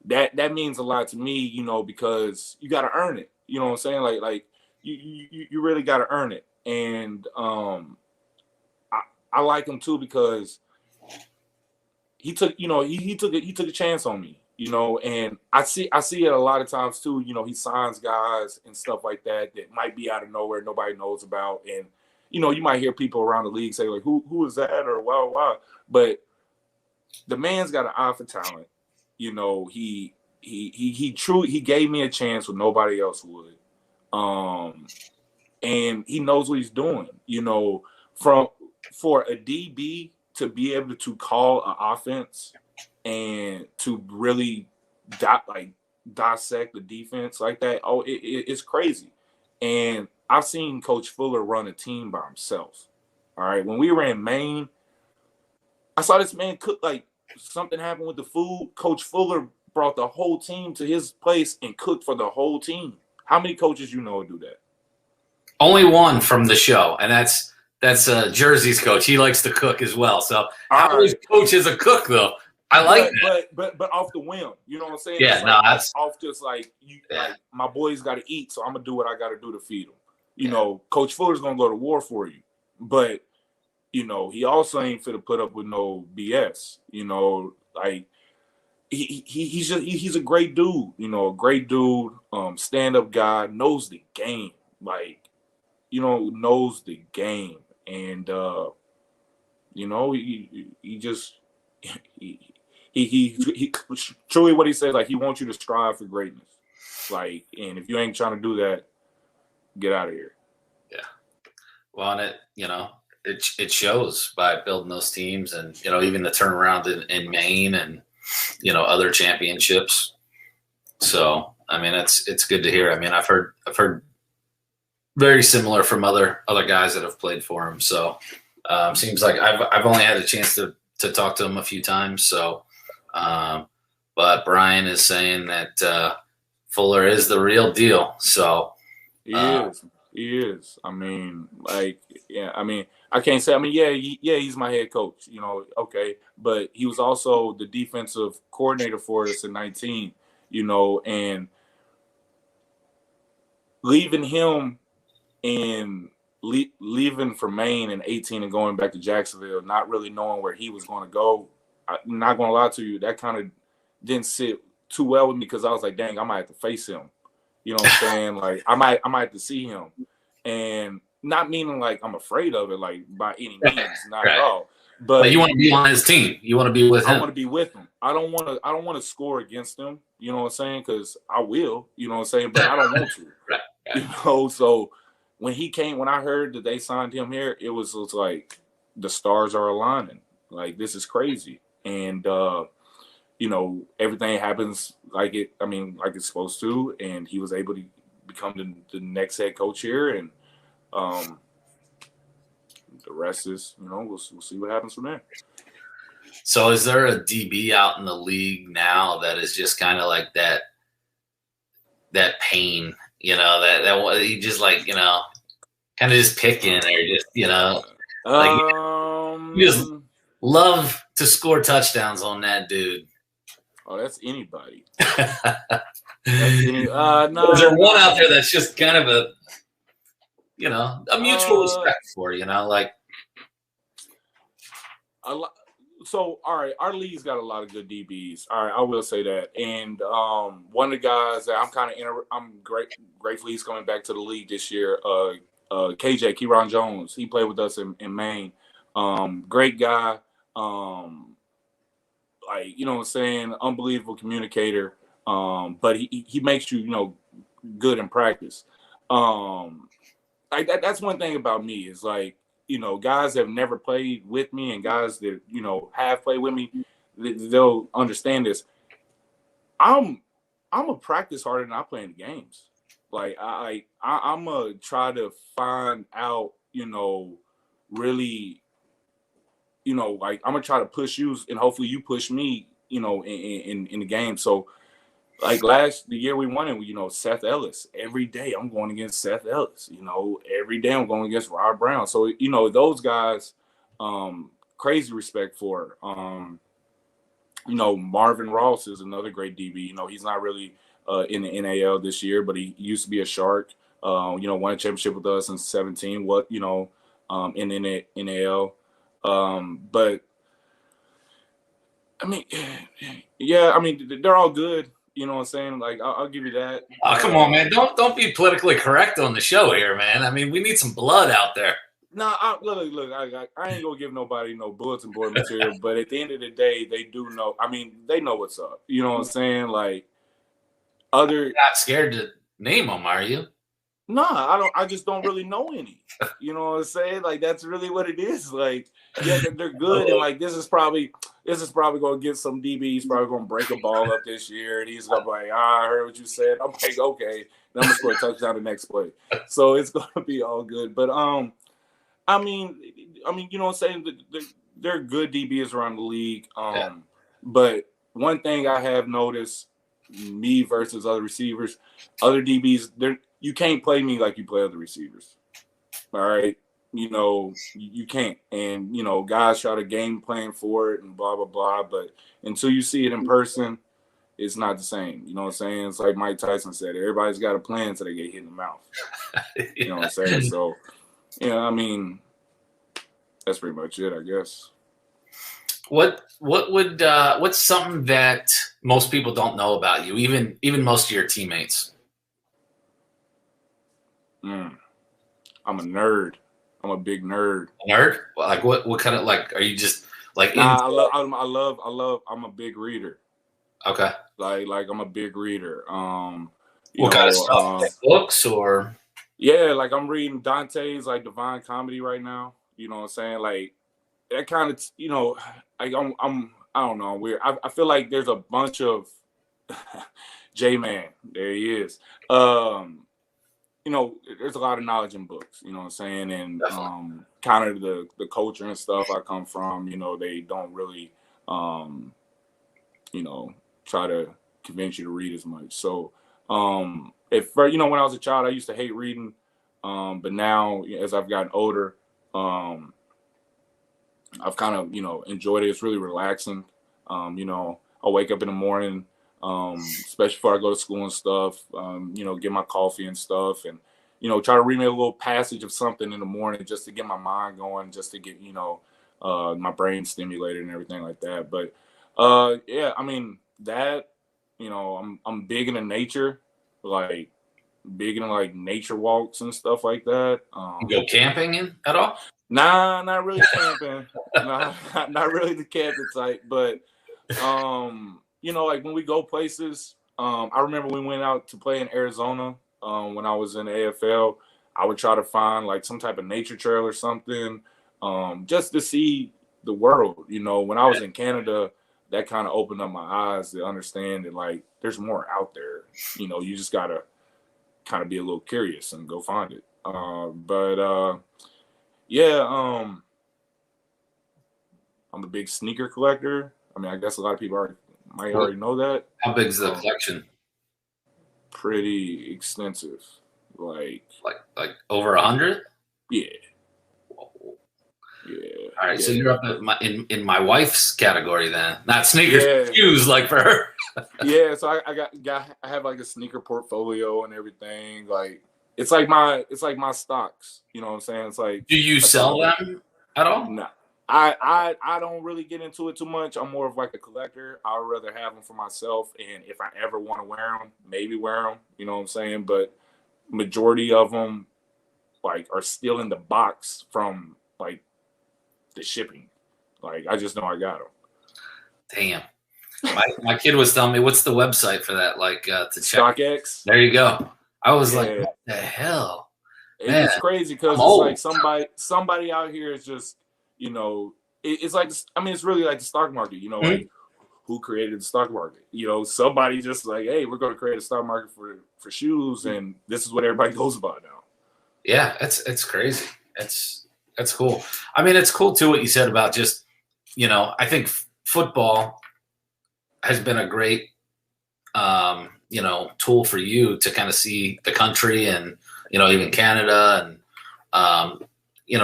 that means a lot to me, you know, because you got to earn it. You know what I'm saying? Like you really got to earn it. And I like him too because he took a chance on me, you know, and I see it a lot of times too. You know, he signs guys and stuff like that might be out of nowhere, nobody knows about, and you know, you might hear people around the league say like, who is that or wow, but the man's got an eye for talent. You know, he gave me a chance when nobody else would, and he knows what he's doing. You know, for a DB to be able to call an offense and to really dissect the defense like that, it's crazy. And I've seen Coach Fuller run a team by himself. All right, when we were in Maine, I saw this man cook, like something happened with the food. Coach Fuller brought the whole team to his place and cooked for the whole team. How many coaches you know do that? Only one from the show, and that's Jersey's coach. He likes to cook as well. So how is coach is a cook though? I like that. But off the whim, you know what I'm saying? Yeah, it's no, like, that's off just like you. Yeah. Like my boys got to eat, so I'm gonna do what I got to do to feed them. You know, Coach Fuller's gonna go to war for you, but you know he also ain't finna put up with no BS. You know, like he's a great dude. You know, a great dude, stand up guy, knows the game. Like, you know, knows the game. And you know, he truly what he says, like he wants you to strive for greatness. Like, and if you ain't trying to do that, get out of here. Yeah. Well, and it, you know, it shows by building those teams, and you know, even the turnaround in Maine and you know other championships. So I mean, it's good to hear. I mean, I've heard very similar from other guys that have played for him. So seems like I've only had a chance to talk to him a few times. So, but Brian is saying that Fuller is the real deal. So he is. He is. I mean, like, yeah. I mean, I can't say. I mean, yeah, he's my head coach. You know, okay, but he was also the defensive coordinator for us in 19. You know, and leaving him and leaving for Maine in 18 and going back to Jacksonville, not really knowing where he was going to go. I'm not going to lie to you, that kind of didn't sit too well with me because I was like, dang, I might have to face him. You know what I'm saying? Like, I might have to see him, and not meaning like I'm afraid of it, like by any means, not at all. But you want to be on his team. You want to be with him. I want to be with him. I don't want to score against him. You know what I'm saying? Because I will. You know what I'm saying? But I don't want to. Right. You know. So when I heard that they signed him here, it was like the stars are aligning. Like, this is crazy, and you know, everything happens like it's supposed to, and he was able to become the next head coach here, and the rest is, you know, we'll see what happens from there. So is there a DB out in the league now that is just kind of like that pain, you know, that he just, like, you know, kind of just picking, or just, you know, like, you just love to score touchdowns on that dude? Oh, that's anybody. No, is there one out there that's just kind of a, you know, a mutual respect for, you know, like? So, all right, our league's got a lot of good DBs. All right, I will say that. And one of the guys that I'm grateful he's coming back to the league this year, KJ, Kieron Jones. He played with us in Maine. Great guy. Like, you know what I'm saying, unbelievable communicator. But he makes you, you know, good in practice. Like that's one thing about me is, like, you know, guys that have never played with me and guys that, you know, have played with me, they'll understand this. I'm a practice harder than I play in the games. Like, I'm gonna try to find out, you know, really, you know, like, I'm gonna try to push you, and hopefully you push me, you know, in the game. So, like, the year we won it, you know, Seth Ellis. Every day I'm going against Seth Ellis. You know, every day I'm going against Rob Brown. So, you know, those guys, crazy respect for. You know, Marvin Ross is another great DB. You know, he's not really in the NAL this year, but he used to be a Shark. You know, won a championship with us in 17. What, you know, in the NAL. But I mean, yeah, I mean, they're all good. You know what I'm saying? Like, I'll give you that. Oh, come on, man! Don't be politically correct on the show here, man. I mean, we need some blood out there. No, look. I ain't gonna give nobody no bulletin board material, but at the end of the day, they do know. I mean, they know what's up. You know what I'm saying? Like, You're not scared to name them, are you? No, I don't. I just don't really know any. You know what I'm saying? Like, that's really what it is. Like, yeah, they're good, and like this is probably going to get some DB. He's probably going to break a ball up this year, and he's going to be like, I heard what you said. I'm like, okay, then I'm going to score a touchdown the next play. So it's going to be all good. But I mean, you know what I'm saying? They're good DBs around the league. But one thing I have noticed, me versus other receivers, other DBs, you can't play me like you play other receivers. All right. You know, you can't. And, you know, guys try to game plan for it and blah, blah, blah. But until you see it in person, it's not the same. You know what I'm saying? It's like Mike Tyson said, everybody's got a plan until they get hit in the mouth. You know what I'm saying? So, yeah, I mean, that's pretty much it, I guess. What's something that most people don't know about you, even most of your teammates? I'm a nerd. I'm a big nerd. A nerd? Like what kind of, like, are you just like? Nah, I'm a big reader. Okay. Like I'm a big reader. What kind of stuff? Like books or? Yeah, like I'm reading Dante's like Divine Comedy right now. You know what I'm saying? Like that kind of, you know, like I don't know, I'm weird. I feel like there's a bunch of J-Man. There he is. You know, there's a lot of knowledge in books, you know what I'm saying? And kind of the culture and stuff I come from, you know, they don't really, you know, try to convince you to read as much. So, you know, when I was a child, I used to hate reading. But now as I've gotten older, I've kind of, enjoyed it. It's really relaxing. I wake up in the morning, especially before I go to school and stuff, get my coffee and stuff, and, try to read me a little passage of something in the morning just to get my mind going, just to get, my brain stimulated and everything like that. But, yeah, I mean, that, I'm big into nature, like big into like nature walks and stuff like that. You go camping at all? Nah, not really camping. Nah, not really the camping type, but like when we go places, I remember we went out to play in Arizona when I was in the AFL. I would try to find like some type of nature trail or something, just to see the world. When I was in Canada, that kind of opened up my eyes to understand that like there's more out there. You just gotta kind of be a little curious and go find it. Yeah, I'm a big sneaker collector. I mean, I guess a lot of people might already know that. How big is the collection? Pretty extensive, like over 100. Yeah. Whoa. Yeah. All right, yeah. so you're up in my wife's category then, not sneakers, shoes like for her. Yeah, so I have like a sneaker portfolio and everything. Like it's like my stocks. You know what I'm saying? It's like. Do you sell them at all? No. I don't really get into it too much. I'm more of like a collector. I would rather have them for myself, and if I ever want to wear them, maybe wear them. You know what I'm saying? But majority of them like are still in the box from like the shipping. Like I just know I got them. Damn. My kid was telling me, what's the website for that? Like to check. StockX. There you go. I was like, what the hell? It's crazy because it's like somebody out here is just. It's like, I mean, it's really like the stock market, like who created the stock market? Somebody just like, hey, we're going to create a stock market for shoes, and this is what everybody goes about now. Yeah, it's crazy. It's cool. I mean, it's cool too what you said about just, I think football has been a great, tool for you to kind of see the country and, even Canada and,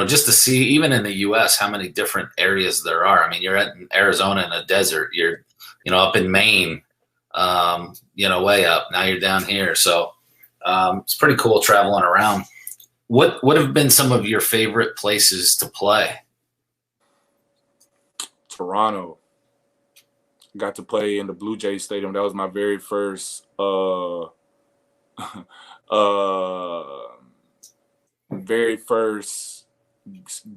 just to see, even in the U.S., how many different areas there are. I mean, you're in Arizona in a desert. You're, up in Maine, way up. Now you're down here. So it's pretty cool traveling around. What would have been some of your favorite places to play? Toronto. Got to play in the Blue Jays Stadium. That was my very first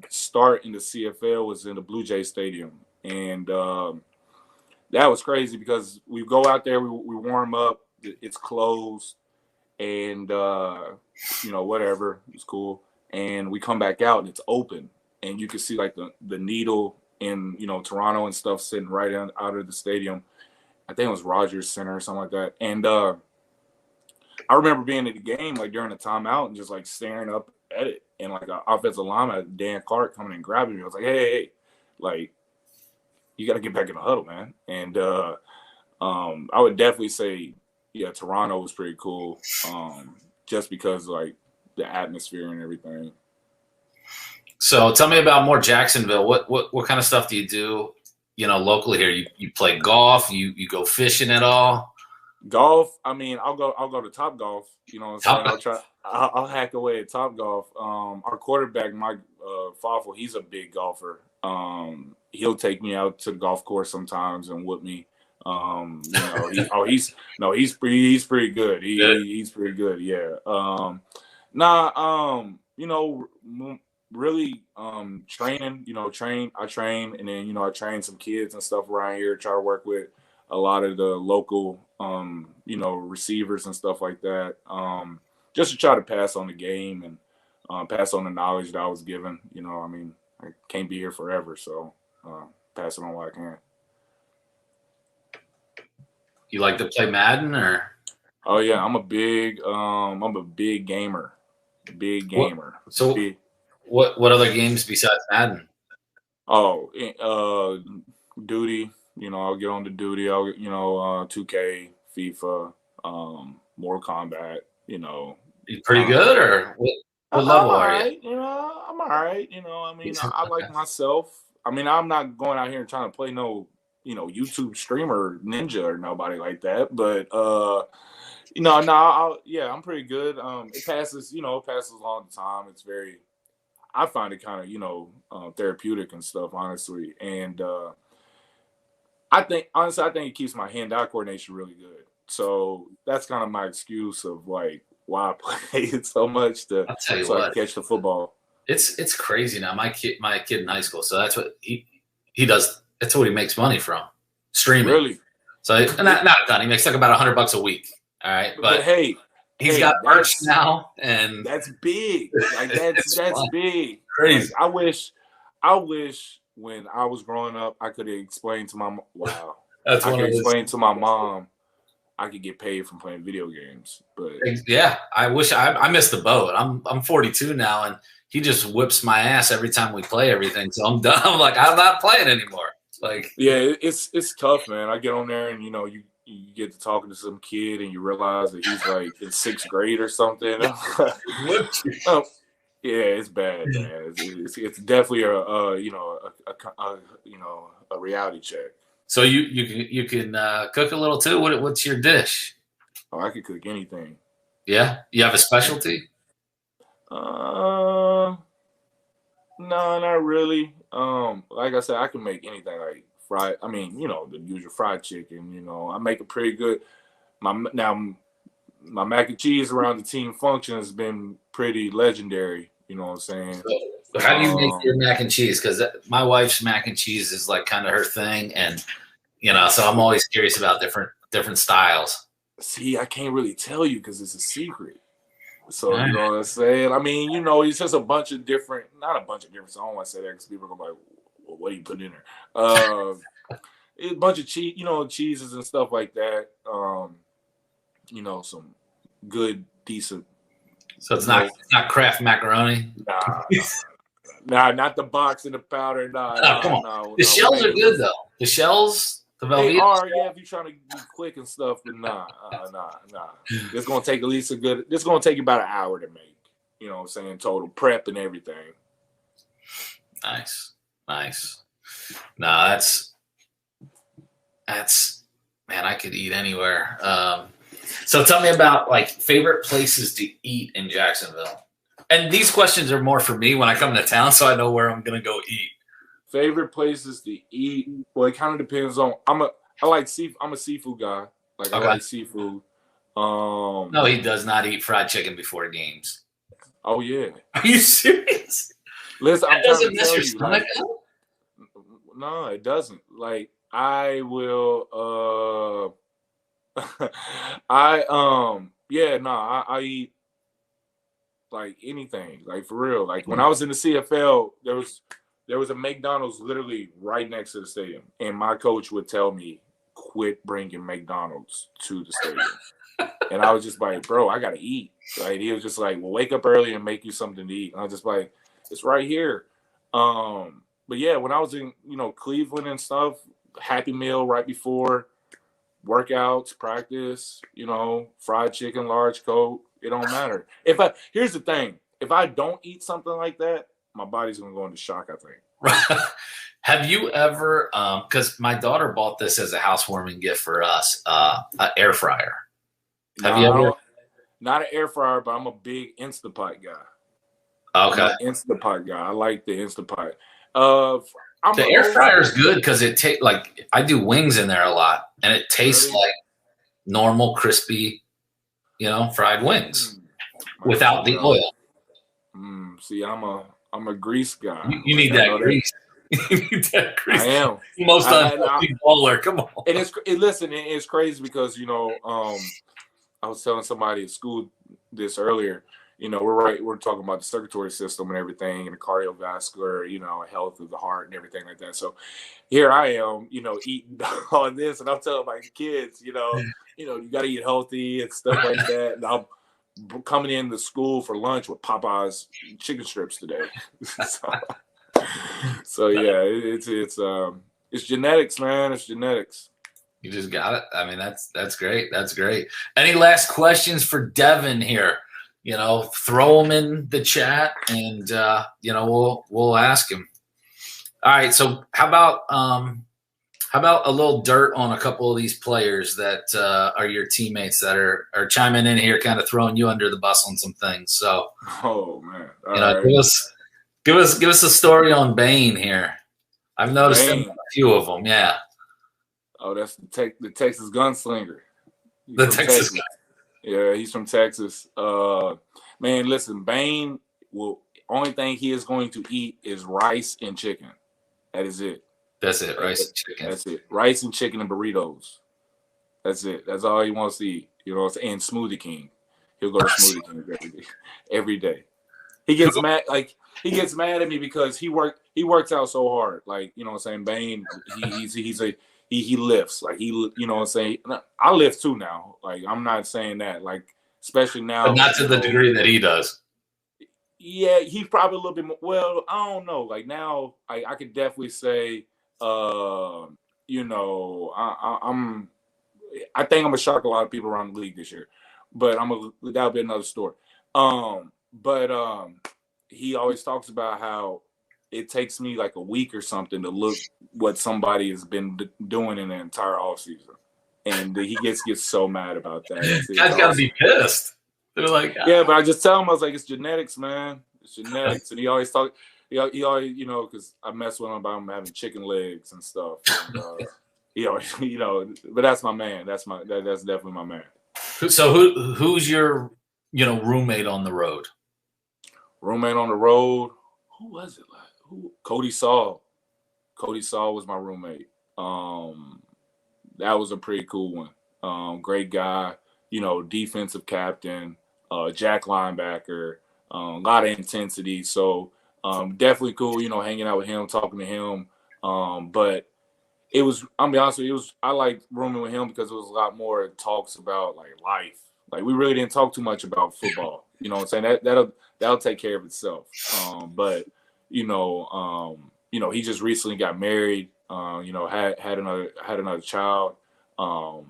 start in the CFL was in the Blue Jay Stadium, and that was crazy because we go out there, we warm up, it's closed, and whatever, it's cool, and we come back out and it's open, and you can see like the needle in Toronto and stuff sitting right out of the stadium. I think it was Rogers Center or something like that, and I remember being at the game like during the timeout and just like staring up at it. And like an offensive lineman, Dan Clark, coming and grabbing me. I was like, hey, like, you got to get back in the huddle, man. And I would definitely say, yeah, Toronto was pretty cool, just because like the atmosphere and everything. So tell me about more Jacksonville. What kind of stuff do you do, locally here? You play golf? You go fishing at all? Golf. I mean, I'll go to Top Golf. You know what I'm saying? I'll hack away at Top Golf. Our quarterback, Mike Fawful, he's a big golfer. He'll take me out to the golf course sometimes and whoop me. He's pretty good. He's pretty good. Yeah. Really training. I train, and then I train some kids and stuff around here. Try to work with a lot of the local, receivers and stuff like that. Just to try to pass on the game and pass on the knowledge that I was given. I can't be here forever, so pass it on what I can. You like to play Madden, or? Oh yeah, I'm a big gamer. Big gamer. What other games besides Madden? Oh, Duty. I'll get on to Duty. I'll 2K, FIFA, Mortal Kombat. You pretty good, or what? What I'm level all are you? right. I'm all right. I mean, I like myself. I mean, I'm not going out here and trying to play no, YouTube streamer ninja or nobody like that. But yeah, I'm pretty good. It passes along the time. It's very, I find it kind of, therapeutic and stuff, honestly. And I think it keeps my hand-eye coordination really good. So that's kind of my excuse of like why I play it so much I'll tell you so I what, can catch the football. it's crazy now. My kid in high school, so that's what he does. That's what he makes money from, streaming. Really? So not a ton. He makes like about $100 a week. All right, But hey, he's got merch now, and that's big. Like that's big. Crazy. Like, I wish when I was growing up, I could explain to my to my mom I could get paid from playing video games. But yeah, I wish I missed the boat. I'm 42 now, and he just whips my ass every time we play everything. So I'm done. I'm like, I'm not playing anymore. Like, yeah, it's tough, man. I get on there and you get to talking to some kid and you realize that he's like in 6th grade or something. Yeah, it's bad, man. It's definitely a reality check. So you can cook a little too. What's your dish? Oh, I could cook anything. Yeah, you have a specialty? No, not really. Like I said, I can make anything like fried. I mean, the usual fried chicken. I make it pretty good. My mac and cheese around the team function has been pretty legendary. You know what I'm saying? So how do you make your mac and cheese? Because my wife's mac and cheese is like kind of her thing, and so I'm always curious about different styles. See, I can't really tell you because it's a secret. So you know what I'm saying? I mean, it's just a bunch of different, not a bunch of different. So I don't want to say that because people are gonna be like, well, what do you put in there? It's a bunch of cheese, cheeses and stuff like that. Some good, decent. So it's not Kraft macaroni. Nah, not the box and the powder. Come on. The shells are good though. The shells, the Velveeta. They are, yeah, if you're trying to be quick and stuff, but nah. It's gonna take it's gonna take you about an hour to make. You know what I'm saying? Total prep and everything. Nice. No, that's man, I could eat anywhere. So tell me about like favorite places to eat in Jacksonville. And these questions are more for me when I come to town, so I know where I'm gonna go eat. Favorite places to eat? Well, it kind of depends on. I'm a seafood guy. Like, okay. I like seafood. No, he does not eat fried chicken before games. Oh yeah. Are you serious? Listen, that doesn't mess your stomach up? No, it doesn't. Like, I will. I eat like anything, like for real. Like when I was in the CFL, there was a McDonald's literally right next to the stadium, and my coach would tell me, quit bringing McDonald's to the stadium. And I was just like, bro, I gotta eat. Like, he was just like, well, wake up early and make you something to eat. And I was just like, it's right here. But yeah, when I was in Cleveland and stuff, Happy Meal right before workouts, practice, fried chicken, large Coke, it don't matter. Here's the thing, if I don't eat something like that, my body's gonna go into shock, I think. Have you ever, because my daughter bought this as a housewarming gift for us, an air fryer. Have you ever? Not an air fryer, but I'm a big Instapot guy. Okay. I'm an Instapot guy. I like the Instapot. The air fryer is good because it tastes like, I do wings in there a lot, and it tastes like normal, crispy, fried wings without the oil. See, I'm a grease guy. You need that grease. You need that grease. I am. Most unhealthy baller. Come on. And it's crazy because I was telling somebody at school this earlier. We're talking about the circulatory system and everything, and the cardiovascular, health of the heart and everything like that. So here I am, eating all this, and I'm telling my kids, you got to eat healthy and stuff like that. And I'm coming into school for lunch with Popeye's chicken strips today. So yeah, it's genetics, man. It's genetics. You just got it. I mean, that's great. That's great. Any last questions for Devin here? throw them in the chat, and we'll ask him. All right. So how about a little dirt on a couple of these players that are your teammates that are chiming in here, kind of throwing you under the bus on some things. So, oh man, give us a story on Bain here. I've noticed him, a few of them. Yeah. Oh, that's the Texas gunslinger. The Texas guy. Yeah, he's from Texas. Man, listen, Bain only thing he is going to eat is rice and chicken. That is it. That's it, rice and chicken. That's it. Rice and chicken and burritos. That's it. That's all he wants to eat. And Smoothie King. He'll go to Smoothie King every day. He gets mad at me because he works out so hard. Like, Bain, he lifts. Like, I lift too now. Like, I'm not saying that. Like, especially now. But not to the degree that he does. Yeah, he's probably a little bit more. Well, I don't know. Like, now I could definitely say I think I'm gonna shock a lot of people around the league this year, but that'll be another story. He always talks about how it takes me like a week or something to look what somebody has been doing in the entire offseason, and he gets so mad about that. Guys gotta be pissed. They're like, yeah, but I just tell him, I was like, it's genetics, man. It's genetics, and he always talk. He always, because I mess with him about him having chicken legs and stuff. And, he always, but that's my man. That's definitely my man. So who's your, roommate on the road? Roommate on the road? Who was it? Cody Saul. Cody Saul was my roommate. That was a pretty cool one. Great guy. Defensive captain, jack linebacker, a lot of intensity. So definitely cool, hanging out with him, talking to him. But it was, I'll be honest with you, I liked rooming with him because it was a lot more talks about like life. Like, we really didn't talk too much about football. You know what I'm saying? That'll take care of itself. But he just recently got married. Had another child. Cody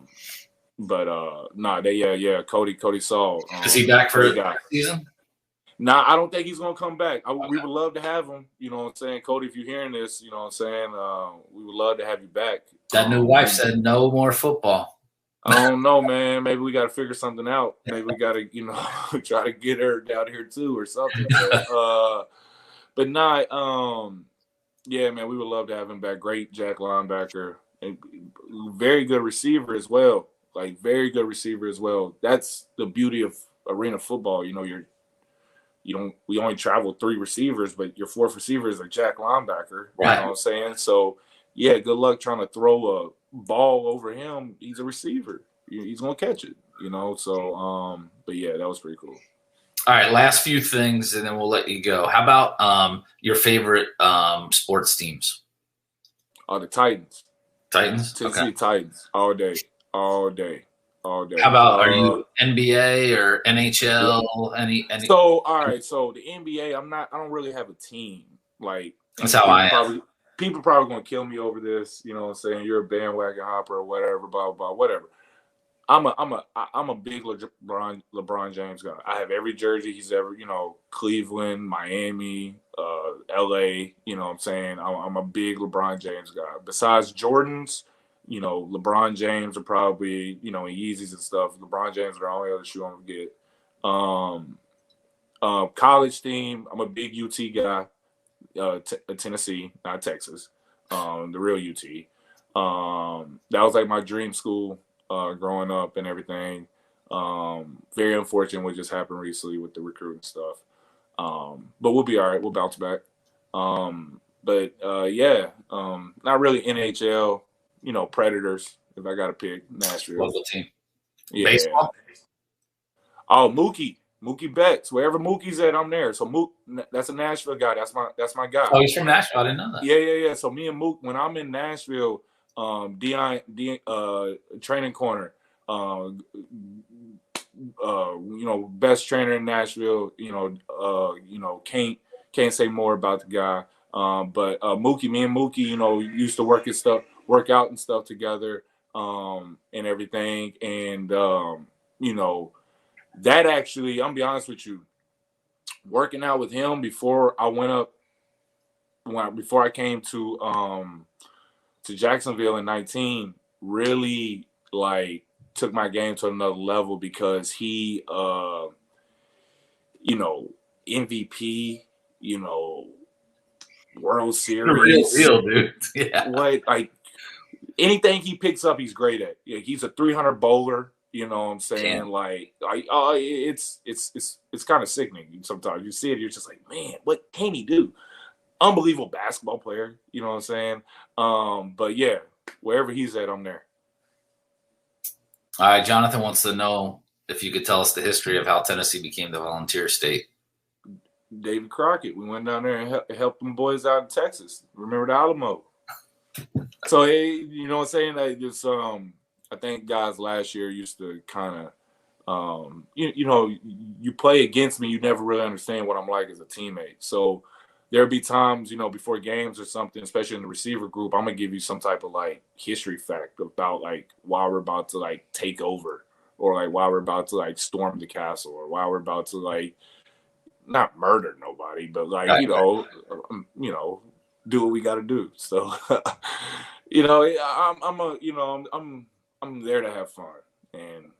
Saul. Is he back for a season? Nah, I don't think he's gonna come back. We would love to have him. You know what I'm saying, Cody? If you're hearing this, you know what I'm saying. We would love to have you back. That new wife said no more football. I don't know, man. Maybe we got to figure something out. Maybe we got to, try to get her down here too or something. But not. Yeah, man. We would love to have him back. Great jack linebacker, and very good receiver as well. Like, very good receiver as well. That's the beauty of arena football. We only travel 3 receivers, but your 4th receiver is a jack linebacker. Right. You know what I'm saying? So, yeah, good luck trying to throw a ball over him. He's a receiver. He's going to catch it, So, but, yeah, that was pretty cool. All right, last few things, and then we'll let you go. How about your favorite sports teams? The Titans. Titans? Tennessee Titans. All day. All day. How about, are you NBA or NHL? Any? So, all right. So, the NBA, I don't really have a team. Like, that's how I am. People probably going to kill me over this. You know what I'm saying? You're a bandwagon hopper or whatever, blah, blah, blah, whatever. I'm a big LeBron James guy. I have every jersey he's ever, Cleveland, Miami, LA, you know what I'm saying? I'm a big LeBron James guy. Besides Jordans, LeBron James are probably, in Yeezys and stuff. LeBron James are the only other shoe I'm gonna get. College team, I'm a big UT guy. Tennessee, not Texas. The real UT. That was like my dream school growing up and everything. Very unfortunate what just happened recently with the recruiting stuff. But we'll be all right. We'll bounce back. Not really NHL. Predators, if I got to pick. Nashville. Local team. Yeah. Baseball? Oh, Mookie Betts. Wherever Mookie's at, I'm there. So that's a Nashville guy. That's my guy. Oh, he's from Nashville. I didn't know that. Yeah. So me and Mook, when I'm in Nashville, training corner, best trainer in Nashville. Can't say more about the guy. But Mookie, me and Mookie, used to work out and stuff together, and everything. And that actually, I'm gonna be honest with you, working out with him before I went up, before I came to Jacksonville in 19, really like took my game to another level because he, you know, MVP, you know, World The real Series, deal, dude. Yeah. what, like anything he picks up, he's great at. Yeah, he's a 300 bowler. You know what I'm saying? Damn. Like, it's kind of sickening sometimes. You see it, you're just like, man, what can he do? Unbelievable basketball player. You know what I'm saying? But yeah, wherever he's at, I'm there. All right, Jonathan wants to know if you could tell us the history of how Tennessee became the volunteer state. David Crockett. We went down there and helped them boys out in Texas. Remember the Alamo? So, you know what I'm saying? Like just, I think guys last year used to kind of, you know, you play against me, you never really understand what I'm like as a teammate. So there'll be times, you know, before games or something, especially in the receiver group, I'm gonna give you some type of like history fact about like why we're about to like take over, or like why we're about to like storm the castle, or why we're about to like not murder nobody, but like you know, do what we got to do. So you know, I'm there to have fun, and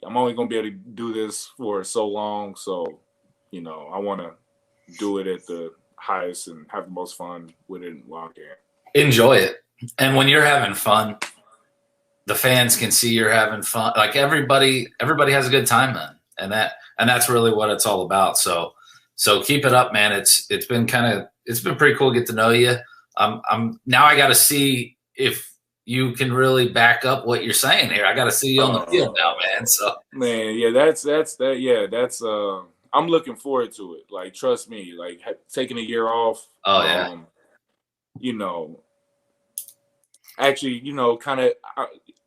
I'm only gonna be able to do this for so long. So you know, I want to do it at the highest and have the most fun with it while I can. Enjoy it. And when you're having fun, the fans can see you're having fun. Like everybody has a good time then. And that's really what it's all about. So keep it up, man. It's been pretty cool to get to know you. Now I got to see if you can really back up what you're saying here. I got to see you on the field now, man. So man, yeah, that's I'm looking forward to it. Like, trust me, like taking a year off. Oh yeah. You know, actually, you know, kind of,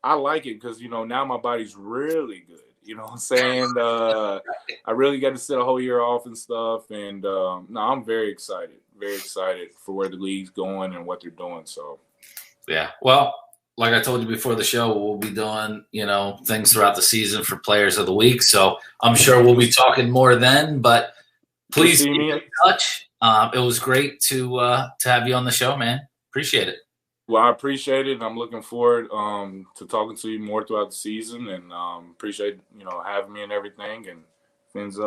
I like it because, you know, now my body's really good. You know what I'm saying? I really got to sit a whole year off and stuff. And no, I'm very excited for where the league's going and what they're doing. So, yeah. Well, like I told you before the show, we'll be doing, you know, things throughout the season for players of the week. So I'm sure we'll be talking more then, but please keep in touch. It was great to have you on the show, man. Appreciate it. Well, I appreciate it, and I'm looking forward to talking to you more throughout the season, and appreciate, you know, having me and everything, and fins up.